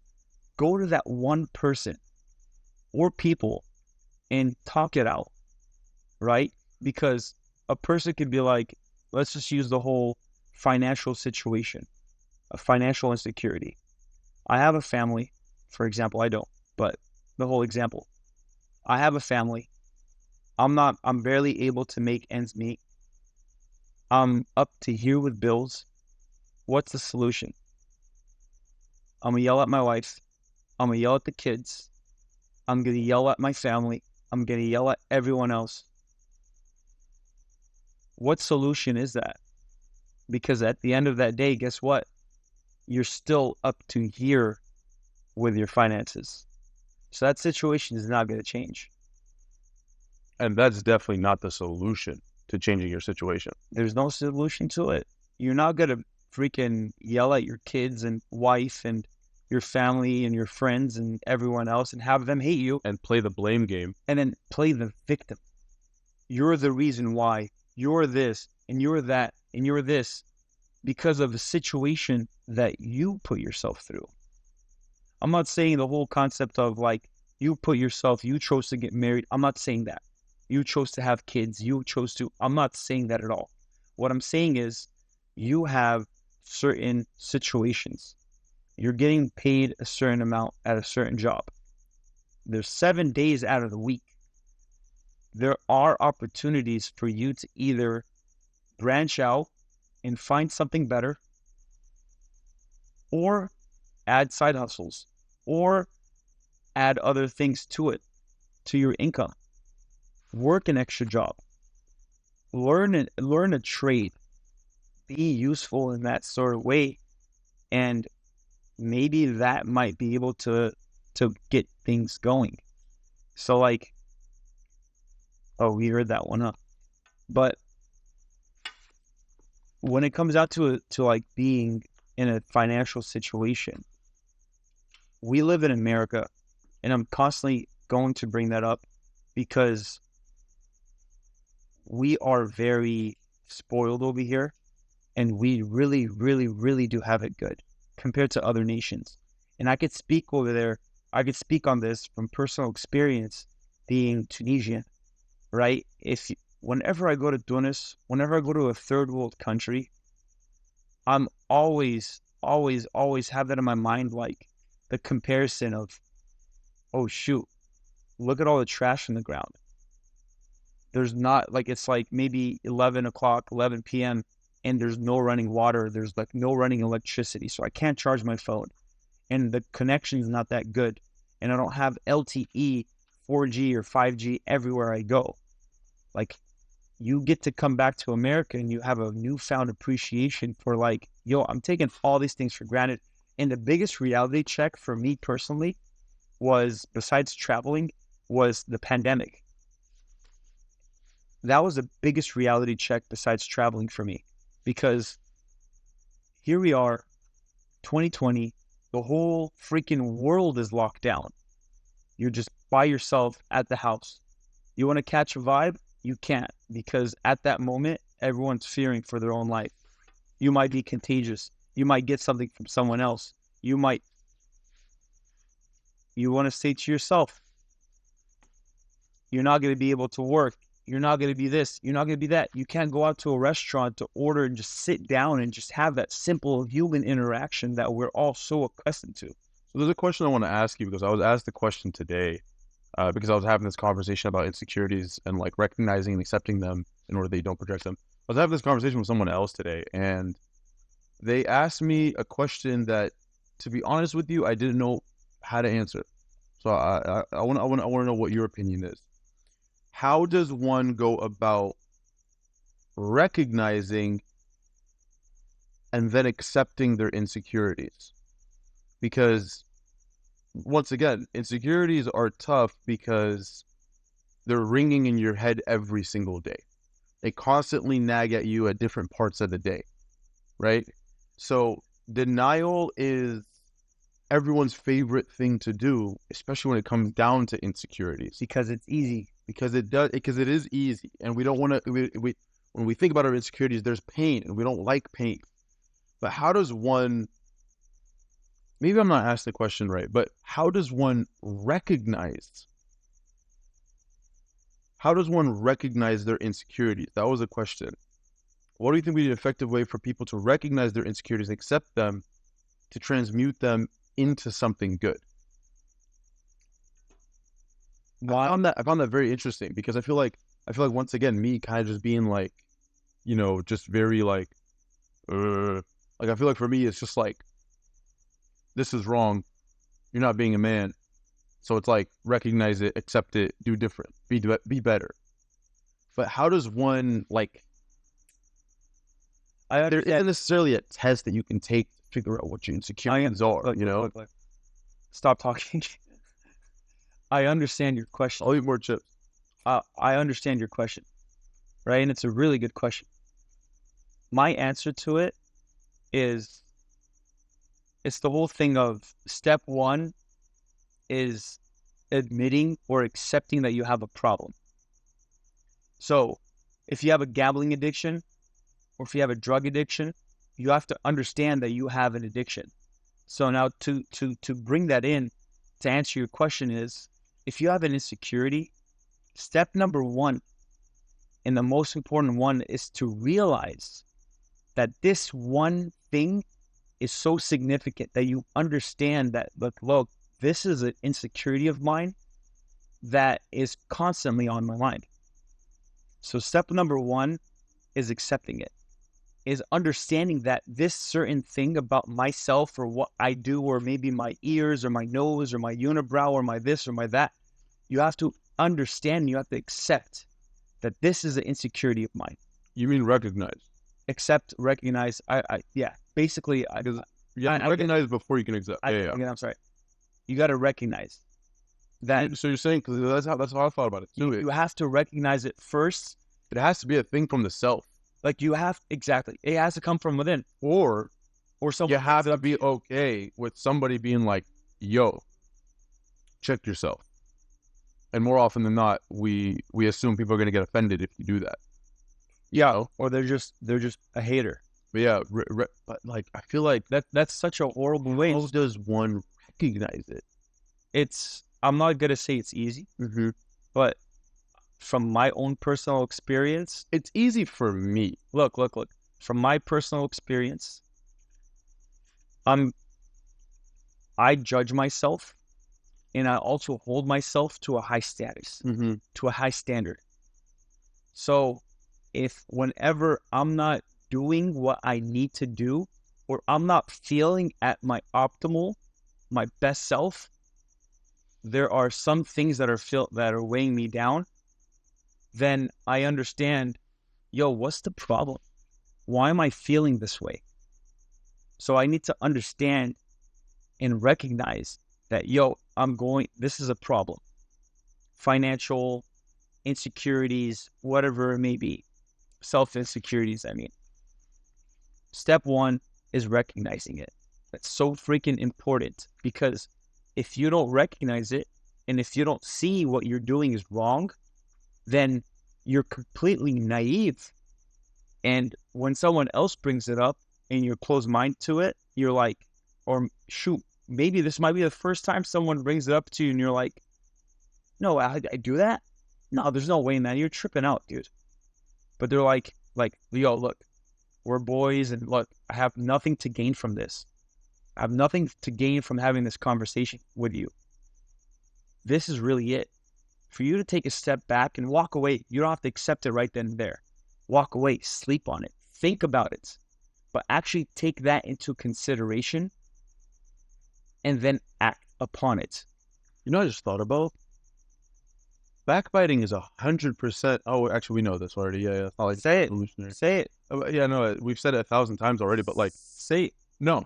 Speaker 1: Go to that one person or people and talk it out, right? Because a person could be like, let's just use the whole financial situation, a financial insecurity. I have a family, for example. I don't, but the whole example. I have a family. I'm barely able to make ends meet. I'm up to here with bills. What's the solution? I'm going to yell at my wife. I'm going to yell at the kids. I'm going to yell at my family. I'm going to yell at everyone else. What solution is that? Because at the end of that day, guess what? You're still up to here with your finances. So that situation is not going to change.
Speaker 2: And that's definitely not the solution to changing your situation.
Speaker 1: There's no solution to it. You're not going to freaking yell at your kids and wife and your family and your friends and everyone else and have them hate you.
Speaker 2: And play the blame game.
Speaker 1: And then play the victim. You're the reason why. You're this and you're that and you're this because of the situation that you put yourself through. I'm not saying the whole concept of like you chose to get married. I'm not saying that. You chose to have kids. I'm not saying that at all. What I'm saying is you have certain situations. You're getting paid a certain amount at a certain job. There's 7 days out of the week. There are opportunities for you to either branch out and find something better, or add side hustles, or add other things to it, to your income. Work an extra job. Learn a trade. Be useful in that sort of way, and maybe that might be able to get things going. So like, oh, we heard that one up. But when it comes out to like being in a financial situation, we live in America, and I'm constantly going to bring that up because we are very spoiled over here, and we really, really, really do have it good compared to other nations. And I could speak over there. I could speak on this from personal experience, being Tunisian, right? Whenever I go to Tunis, whenever I go to a third world country, I'm always, always, always have that in my mind, like the comparison of, oh shoot, look at all the trash in the ground. There's not, like, it's like maybe 11 o'clock, 11 p.m., and there's no running water. There's like no running electricity. So I can't charge my phone. And the connection is not that good. And I don't have LTE, 4G, or 5G everywhere I go. Like, you get to come back to America and you have a newfound appreciation for like, yo, I'm taking all these things for granted. And the biggest reality check for me personally was, besides traveling, was the pandemic. That was the biggest reality check besides traveling for me, because here we are, 2020, the whole freaking world is locked down. You're just by yourself at the house. You want to catch a vibe? You can't, because at that moment, everyone's fearing for their own life. You might be contagious. You might get something from someone else. You want to say to yourself, you're not going to be able to work. You're not going to be this. You're not going to be that. You can't go out to a restaurant to order and just sit down and just have that simple human interaction that we're all so accustomed to.
Speaker 2: So there's a question I want to ask you, because I was asked the question today, because I was having this conversation about insecurities and like recognizing and accepting them in order that you don't project them. I was having this conversation with someone else today, and they asked me a question that, to be honest with you, I didn't know how to answer. So I want to know what your opinion is. How does one go about recognizing and then accepting their insecurities? Because, once again, insecurities are tough because they're ringing in your head every single day. They constantly nag at you at different parts of the day, right? So denial is everyone's favorite thing to do, especially when it comes down to insecurities.
Speaker 1: Because it's easy.
Speaker 2: Because it is easy, and we don't want to. When we think about our insecurities, there's pain, and we don't like pain. But how does one? Maybe I'm not asking the question right, but how does one recognize? How does one recognize their insecurities? That was a question. What do you think would be an effective way for people to recognize their insecurities, accept them, to transmute them into something good? I found that very interesting, because I feel like once again, me kind of just being like, just very like I feel like for me it's just like, this is wrong, you're not being a man. So it's like, recognize it, accept it, do different, be better. But how does one, like, there isn't necessarily a test that you can take to figure out what your insecurities are,
Speaker 1: Look. Stop talking. I understand your question.
Speaker 2: I'll eat more chips.
Speaker 1: I understand your question, right? And it's a really good question. My answer to it is, it's the whole thing of step one is admitting or accepting that you have a problem. So if you have a gambling addiction, or if you have a drug addiction, you have to understand that you have an addiction. So now to bring that in, to answer your question is, if you have an insecurity, step number one, and the most important one, is to realize that this one thing is so significant that you understand that, look, this is an insecurity of mine that is constantly on my mind. So step number one is accepting it. is understanding that this certain thing about myself or what I do, or maybe my ears or my nose or my unibrow or my this or my that, you have to understand, you have to accept that this is an insecurity of mine.
Speaker 2: You mean recognize?
Speaker 1: Accept, recognize. Yeah, basically,
Speaker 2: You have to recognize before you can accept.
Speaker 1: Again, I'm sorry. You got to recognize that.
Speaker 2: So you're saying, because that's how I thought about it too.
Speaker 1: You have to recognize it first.
Speaker 2: It has to be a thing from the self.
Speaker 1: Like you have, exactly. It has to come from within.
Speaker 2: Or
Speaker 1: someone.
Speaker 2: You have to be okay with somebody being like, yo, check yourself. And more often than not, we assume people are going to get offended if you do that.
Speaker 1: Yeah, or they're just a hater.
Speaker 2: But yeah, but like I feel like
Speaker 1: that's such a horrible way.
Speaker 2: How does one recognize it?
Speaker 1: I'm not gonna say it's easy, but from my own personal experience,
Speaker 2: it's easy for me.
Speaker 1: Look. From my personal experience, I judge myself, and I also hold myself to a high status, to a high standard. So if whenever I'm not doing what I need to do, or I'm not feeling at my optimal, my best self, there are some things that are weighing me down, then I understand, yo, what's the problem? Why am I feeling this way? So I need to understand and recognize that, yo, this is a problem. Financial insecurities, whatever it may be, self-insecurities, I mean. Step one is recognizing it. That's so freaking important, because if you don't recognize it, and if you don't see what you're doing is wrong, then you're completely naive. And when someone else brings it up and you're closed mind to it, you're like, or shoot, maybe this might be the first time someone brings it up to you and you're like, no, I do that? No, there's no way, man. You're tripping out, dude. But they're like, yo, look, we're boys, and look, I have nothing to gain from this. I have nothing to gain from having this conversation with you. This is really it. For you to take a step back and walk away, you don't have to accept it right then and there. Walk away, sleep on it, think about it, but actually take that into consideration and then act upon it.
Speaker 2: You know, I just thought about backbiting is 100%. Oh, actually, we know this already. Yeah. It's not like
Speaker 1: say it. Say it.
Speaker 2: Yeah, no, we've said it 1,000 times already, but like,
Speaker 1: say it.
Speaker 2: No.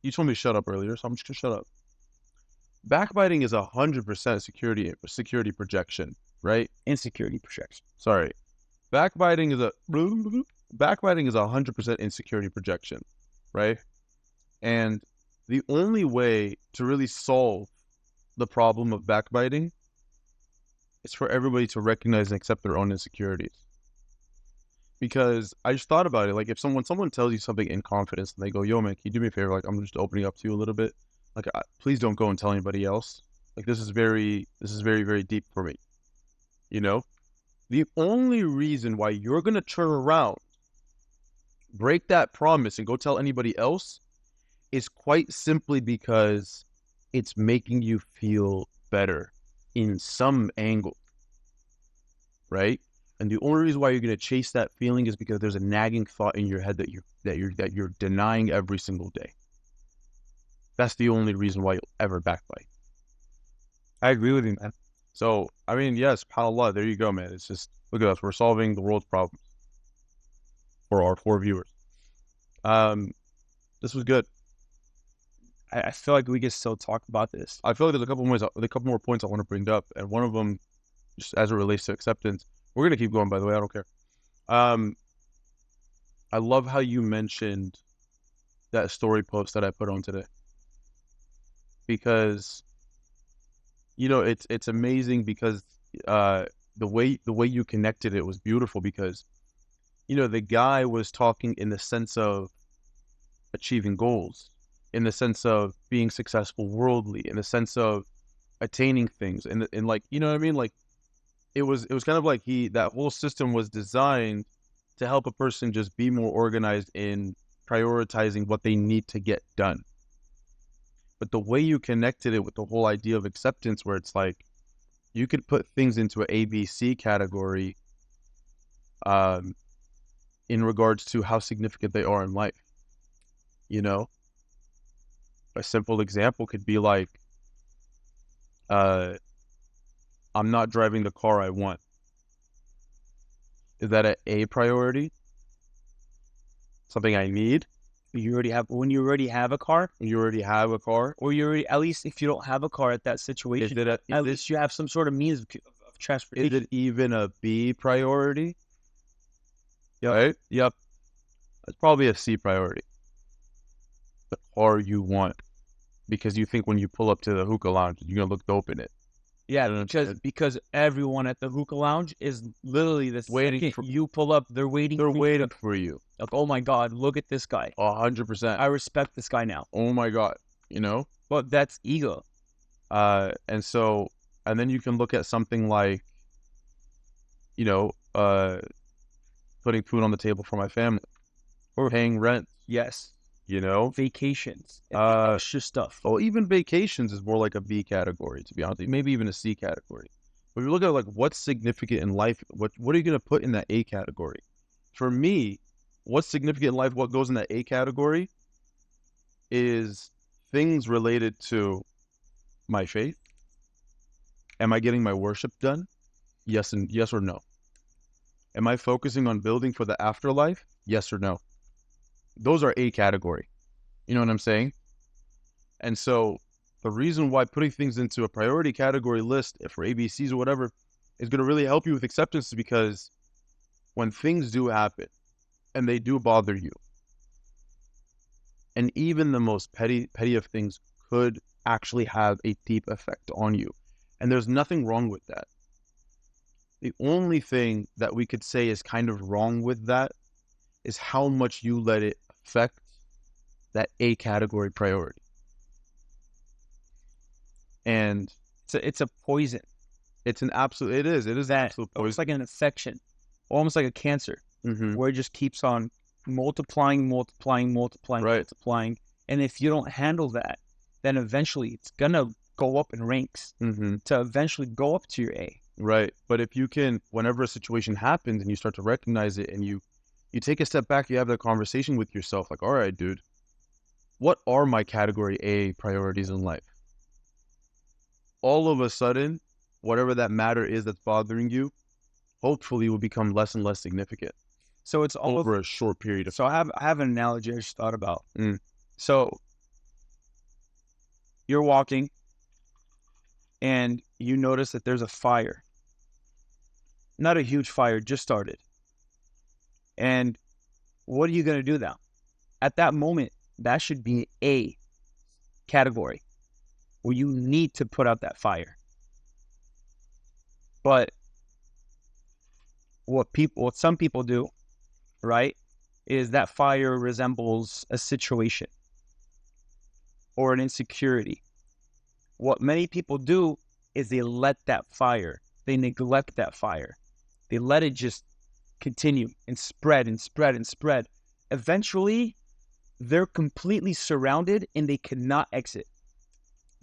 Speaker 2: You told me to shut up earlier, so I'm just going to shut up. Backbiting is 100% security projection, right?
Speaker 1: Insecurity projection.
Speaker 2: Sorry. Backbiting is 100% insecurity projection, right? And the only way to really solve the problem of backbiting is for everybody to recognize and accept their own insecurities. Because I just thought about it, like if someone tells you something in confidence and they go, yo man, can you do me a favor? Like I'm just opening up to you a little bit. Like please don't go and tell anybody else. Like this is very, very deep for me. You know? The only reason why you're going to turn around, break that promise and go tell anybody else is quite simply because it's making you feel better in some angle, right? And the only reason why you're going to chase that feeling is because there's a nagging thought in your head that you're denying every single day. That's the only reason why you'll ever backbite.
Speaker 1: I agree with you, man.
Speaker 2: So, I mean, yes, subhanAllah, there you go, man. It's just, look at us. We're solving the world's problems for our 4 viewers. This was good.
Speaker 1: I feel like we can still talk about this.
Speaker 2: I feel like there's a couple more points I want to bring up, and one of them, just as it relates to acceptance, we're gonna keep going. By the way, I don't care. I love how you mentioned that story post that I put on today, because you know it's amazing because the way you connected it was beautiful, because you know the guy was talking in the sense of achieving goals, in the sense of being successful worldly, in the sense of attaining things, and like, you know what I mean? Like it was kind of like that whole system was designed to help a person just be more organized in prioritizing what they need to get done. But the way you connected it with the whole idea of acceptance, where it's like you could put things into an ABC category, in regards to how significant they are in life. You know, a simple example could be like, uh, I'm not driving the car I want. Is that a priority? Something I need?
Speaker 1: When you already have a car,
Speaker 2: You already have a car?
Speaker 1: or you already, at least if you don't have a car at that situation, at least you have some sort of means of
Speaker 2: Is
Speaker 1: transportation.
Speaker 2: it even a B priority?
Speaker 1: Yep.
Speaker 2: Right? Yep. That's probably a C priority. The car you want. Because you think when you pull up to the hookah lounge, you're going to look dope in it.
Speaker 1: Yeah, because everyone at the hookah lounge is literally the second you pull up, they're waiting
Speaker 2: for you.
Speaker 1: Like, oh my God, look at this guy.
Speaker 2: 100%.
Speaker 1: I respect this guy now.
Speaker 2: Oh my God. You know?
Speaker 1: But that's ego.
Speaker 2: And then you can look at something like, you know, putting food on the table for my family. Or paying rent.
Speaker 1: Yes.
Speaker 2: You know?
Speaker 1: Vacations. Extra stuff.
Speaker 2: Oh, even vacations is more like a B category, to be honest. Maybe even a C category. But if you look at like what's significant in life, what are you going to put in that A category? For me, what's significant in life, what goes in that A category is things related to my faith. Am I getting my worship done? Yes or no. Am I focusing on building for the afterlife? Yes or no. Those are A category. You know what I'm saying? And so the reason why putting things into a priority category list for ABCs or whatever is going to really help you with acceptance is because when things do happen and they do bother you, and even the most petty of things could actually have a deep effect on you. And there's nothing wrong with that. The only thing that we could say is kind of wrong with that is how much you let it affect that A category priority. And
Speaker 1: it's a poison.
Speaker 2: It is an absolute poison.
Speaker 1: It's like an infection, almost like a cancer, where it just keeps on multiplying. And if you don't handle that, then eventually it's gonna go up in ranks to eventually go up to your A.
Speaker 2: Right. But if you can, whenever a situation happens and you start to recognize it and you take a step back, you have that conversation with yourself, like, all right, dude, what are my category A priorities in life? All of a sudden, whatever that matter is that's bothering you, hopefully will become less and less significant.
Speaker 1: So it's all
Speaker 2: over a short period of
Speaker 1: time. So I have an analogy I just thought about. So you're walking and you notice that there's a fire. Not a huge fire, just started. And what are you going to do now? At that moment, that should be A category where you need to put out that fire. But what some people do, right, is that fire resembles a situation or an insecurity. What many people do is they let that fire, they neglect that fire. They let it just continue and spread and spread and spread. Eventually, they're completely surrounded and they cannot exit.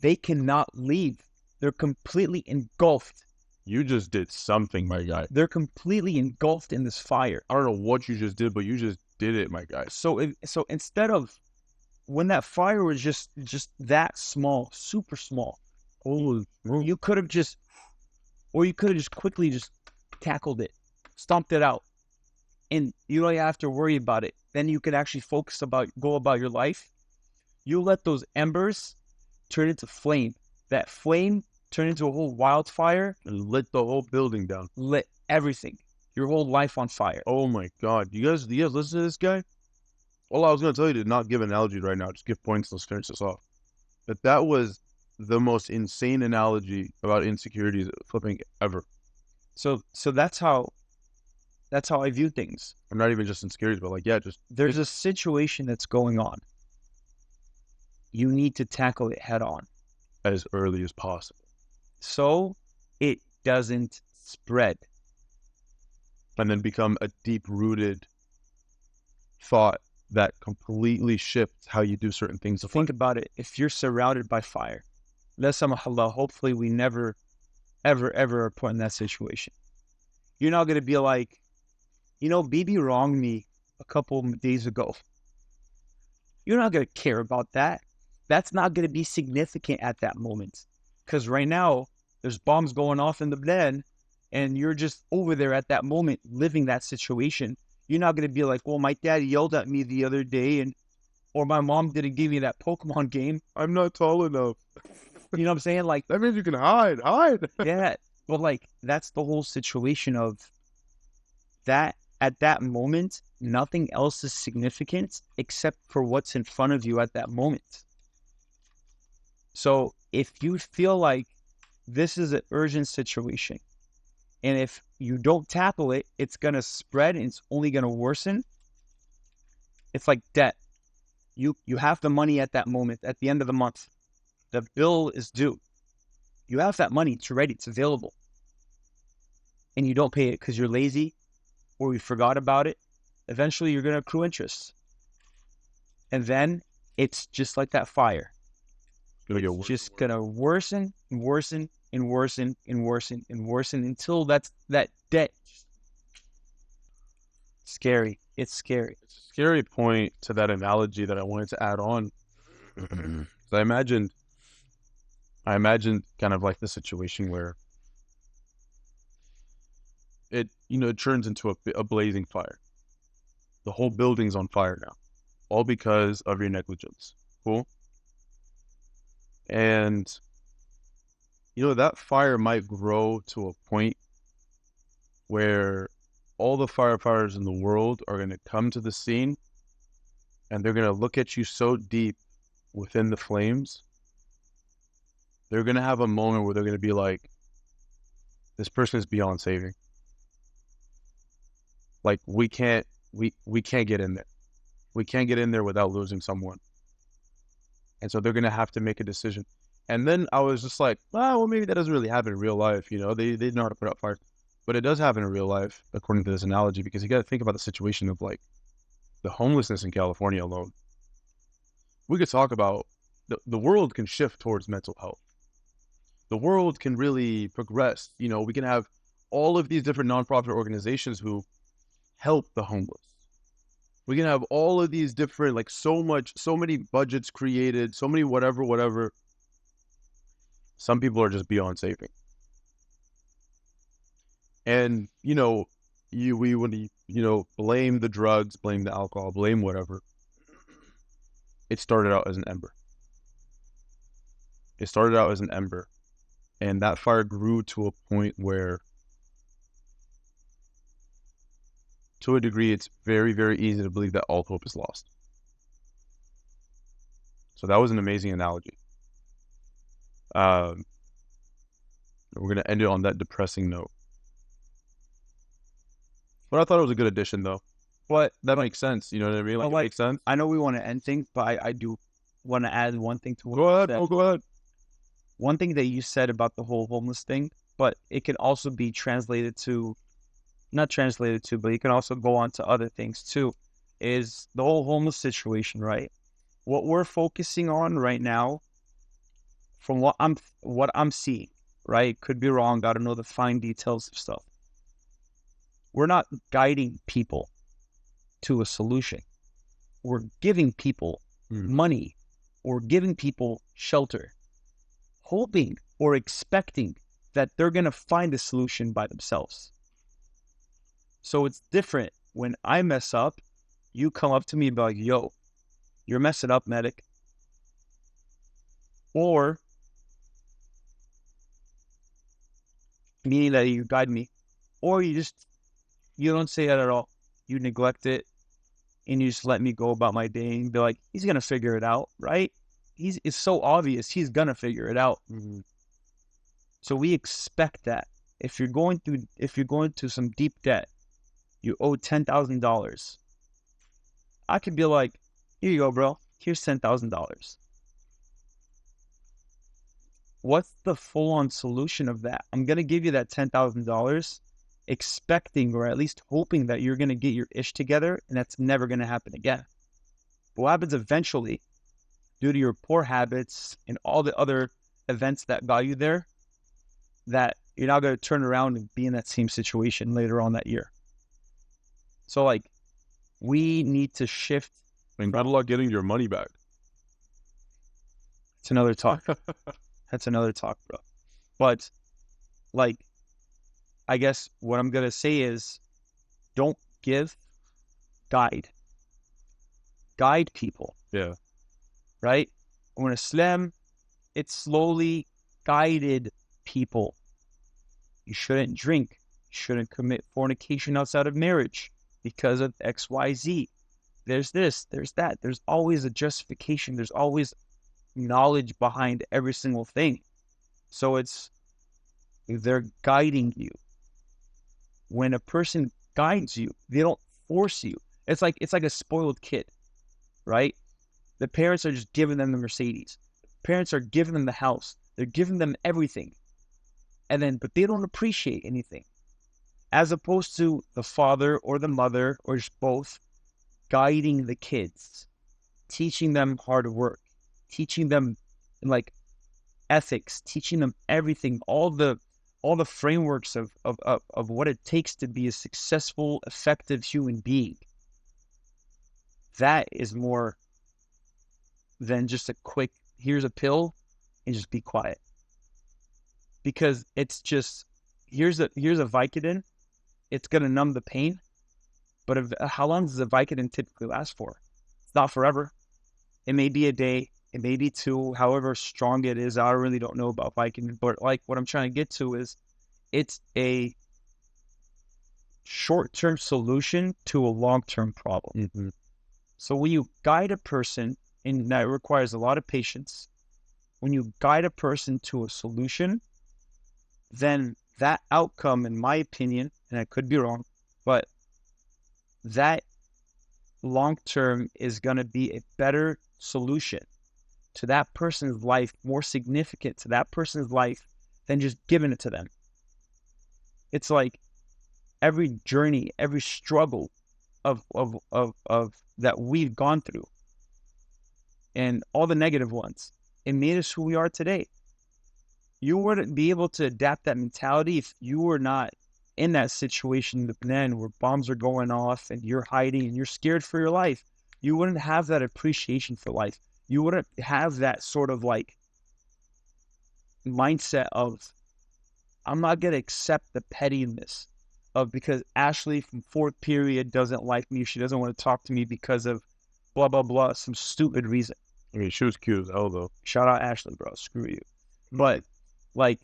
Speaker 1: They cannot leave. They're completely engulfed.
Speaker 2: You just did something, my guy.
Speaker 1: They're completely engulfed in this fire.
Speaker 2: I don't know what you just did, but you just did it, my guy.
Speaker 1: So instead of when that fire was just that small, super small, you could have just quickly just tackled it, stomped it out, and you don't have to worry about it. Then you can actually go about your life. You let those embers turn into flame. That flame turn into a whole wildfire
Speaker 2: and lit the whole building down.
Speaker 1: Lit everything, your whole life on fire.
Speaker 2: Oh my God! You guys listen to this guy? All I was going to tell you to not give an analogy right now. Just give points. Let's finish this off. But that was the most insane analogy about insecurities flipping ever.
Speaker 1: So that's how I view things.
Speaker 2: I'm not even just insecurities, but
Speaker 1: there's a situation that's going on. You need to tackle it head on
Speaker 2: as early as possible,
Speaker 1: so it doesn't spread
Speaker 2: and then become a deep-rooted thought that completely shifts how you do certain things.
Speaker 1: Think about it. If you're surrounded by fire, la samahullah, hopefully we never, ever are put in that situation. You're not going to be like, Bibi wronged me a couple of days ago. You're not going to care about that. That's not going to be significant at that moment. Because right now, there's bombs going off in the den, and you're just over there at that moment living that situation. You're not going to be like, well, my dad yelled at me the other day, or my mom didn't give me that Pokemon game.
Speaker 2: I'm not tall enough.
Speaker 1: You know what I'm saying? Like,
Speaker 2: That means you can hide.
Speaker 1: yeah. But like, that's the whole situation of that. At that moment, nothing else is significant except for what's in front of you at that moment. So if you feel like this is an urgent situation, and if you don't tackle it, it's going to spread and it's only going to worsen. It's like debt. You have the money at that moment, at the end of the month. The bill is due. You have that money. It's ready. It's available. And you don't pay it because you're lazy or you forgot about it. Eventually, you're going to accrue interest. And then it's just like that fire. It's just going to worsen and worsen and worsen and worsen and worsen until that debt. Scary. It's scary.
Speaker 2: It's a scary point to that analogy that I wanted to add on. So I imagined kind of like the situation where it turns into a blazing fire. The whole building's on fire now, all because of your negligence. Cool. And that fire might grow to a point where all the firefighters in the world are going to come to the scene and they're going to look at you so deep within the flames. They're going to have a moment where they're going to be like, this person is beyond saving. Like, we can't get in there. We can't get in there without losing someone. And so they're going to have to make a decision. And then I was just like, well, maybe that doesn't really happen in real life. They know how to put out fires. But it does happen in real life, according to this analogy, because you got to think about the situation of like the homelessness in California alone. We could talk about the world can shift towards mental health. The world can really progress. We can have all of these different nonprofit organizations who help the homeless. We can have all of these different, like so many budgets created, so many whatever. Some people are just beyond saving. And, we would, blame the drugs, blame the alcohol, blame whatever. It started out as an ember. And that fire grew to a point where, to a degree, it's very, very easy to believe that all hope is lost. So that was an amazing analogy. We're going to end it on that depressing note. But I thought it was a good addition, though. But that makes sense. You know what I mean? Like, it makes sense.
Speaker 1: I know we want to end things, but I do want to add one thing to what
Speaker 2: Go ahead. Oh, go ahead.
Speaker 1: One thing that you said about the whole homeless thing, but it can also be translated to, not translated to, but you can also go on to other things too, is the whole homeless situation, right? What we're focusing on right now, from what I'm seeing, right? Could be wrong. Got to know the fine details of stuff. We're not guiding people to a solution. We're giving people money or giving people shelter, hoping or expecting that they're going to find a solution by themselves. So it's different when I mess up, you come up to me and be like, yo, you're messing up, medic. Or, meaning that you guide me, or you don't say that at all. You neglect it and you just let me go about my day and be like, he's going to figure it out, right? It's so obvious. He's going to figure it out.
Speaker 2: Mm-hmm.
Speaker 1: So we expect that. If you're going through some deep debt, you owe $10,000. I could be like, here you go, bro. Here's $10,000. What's the full-on solution of that? I'm going to give you that $10,000 expecting or at least hoping that you're going to get your ish together, and that's never going to happen again. But what happens eventually, due to your poor habits and all the other events that got you there, that you're not going to turn around and be in that same situation later on that year. So like, we need to shift.
Speaker 2: And good luck getting your money back.
Speaker 1: It's another talk. That's another talk, bro. But like, I guess what I'm going to say is don't give, guide. Guide people.
Speaker 2: Yeah.
Speaker 1: Right? When Islam, it slowly guided people. You shouldn't drink. You shouldn't commit fornication outside of marriage because of X, Y, Z. There's this, there's that. There's always a justification. There's always knowledge behind every single thing. So they're guiding you. When a person guides you, they don't force you. It's like a spoiled kid, right? The parents are just giving them the Mercedes. Parents are giving them the house. They're giving them everything. But they don't appreciate anything. As opposed to the father or the mother or just both guiding the kids, teaching them hard work, teaching them like ethics, teaching them everything, all the frameworks of what it takes to be a successful, effective human being. That is more than just a quick, here's a pill and just be quiet. Because it's just, here's a Vicodin, it's going to numb the pain. But how long does a Vicodin typically last for? It's not forever. It may be a day, it may be two, however strong it is. I really don't know about Vicodin. But like what I'm trying to get to is it's a short-term solution to a long-term problem.
Speaker 2: Mm-hmm.
Speaker 1: So when you guide a person, and that requires a lot of patience, when you guide a person to a solution, then that outcome, in my opinion, and I could be wrong, but that long-term is going to be a better solution to that person's life, more significant to that person's life than just giving it to them. It's like every journey, every struggle of that we've gone through, and all the negative ones, it made us who we are today. You wouldn't be able to adapt that mentality if you were not in that situation in Lebanon where bombs are going off and you're hiding and you're scared for your life. You wouldn't have that appreciation for life. You wouldn't have that sort of like mindset of, I'm not going to accept the pettiness of because Ashley from fourth period doesn't like me. She doesn't want to talk to me because of blah, blah, blah, some stupid reason.
Speaker 2: I mean, she was cute as hell, though.
Speaker 1: Shout out Ashley, bro. Screw you. But like,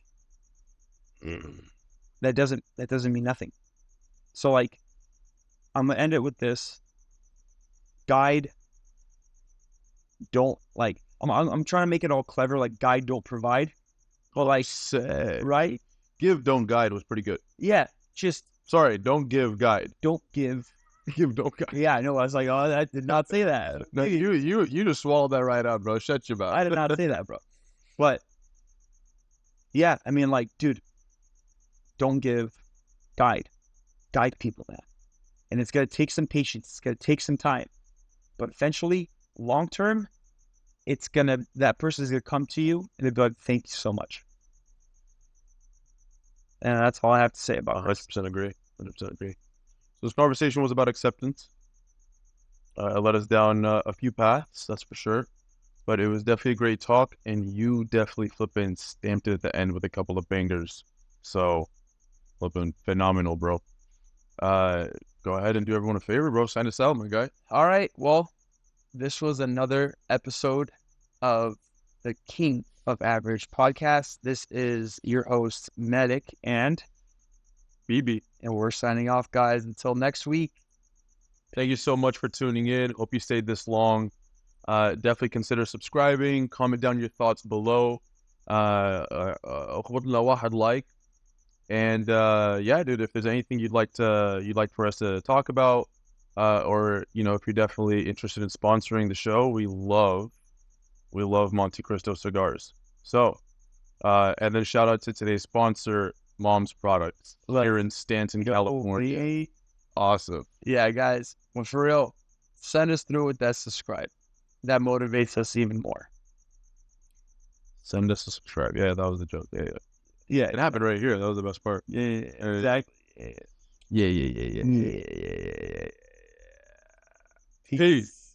Speaker 1: that doesn't mean nothing. So like, I'm gonna end it with this. Guide. Don't like. I'm trying to make it all clever. Like, guide, don't provide. But like, right?
Speaker 2: Give, don't guide was pretty good.
Speaker 1: Yeah. Just
Speaker 2: sorry. Don't give, guide.
Speaker 1: Don't give.
Speaker 2: Give, don't guide.
Speaker 1: Yeah, I know. I was like, oh, I did not say that.
Speaker 2: No, you just swallowed that right out, bro. Shut your mouth.
Speaker 1: I did not say that, bro. But yeah, I mean, like, dude, don't give, guide people, man. And it's gonna take some patience. It's gonna take some time, but eventually, long term, that person is gonna come to you and they'll be like, "Thank you so much." And that's all I have to say about it.
Speaker 2: 100% agree. 100% agree. So this conversation was about acceptance. It led us down a few paths, that's for sure. But it was definitely a great talk, and you definitely flipping stamped it at the end with a couple of bangers. So, flipping phenomenal, bro. Go ahead and do everyone a favor, bro. Sign us out, my guy.
Speaker 1: All right. Well, this was another episode of the King of Average podcast. This is your host, Medic, and
Speaker 2: BB.
Speaker 1: And we're signing off, guys. Until next week.
Speaker 2: Thank you so much for tuning in. Hope you stayed this long. Definitely consider subscribing. Comment down your thoughts below. Like. And yeah, dude, if there's anything you'd like for us to talk about, or if you're definitely interested in sponsoring the show, we love Monte Cristo cigars. So, and then shout out to today's sponsor, Mom's Products, here in Stanton, California. Awesome.
Speaker 1: Yeah, guys. Well, for real, send us through with that subscribe. That motivates us even more.
Speaker 2: Send us a subscribe. Yeah, that was the joke. Yeah. It happened right here. That was the best part.
Speaker 1: Yeah, exactly.
Speaker 2: Yeah. Peace.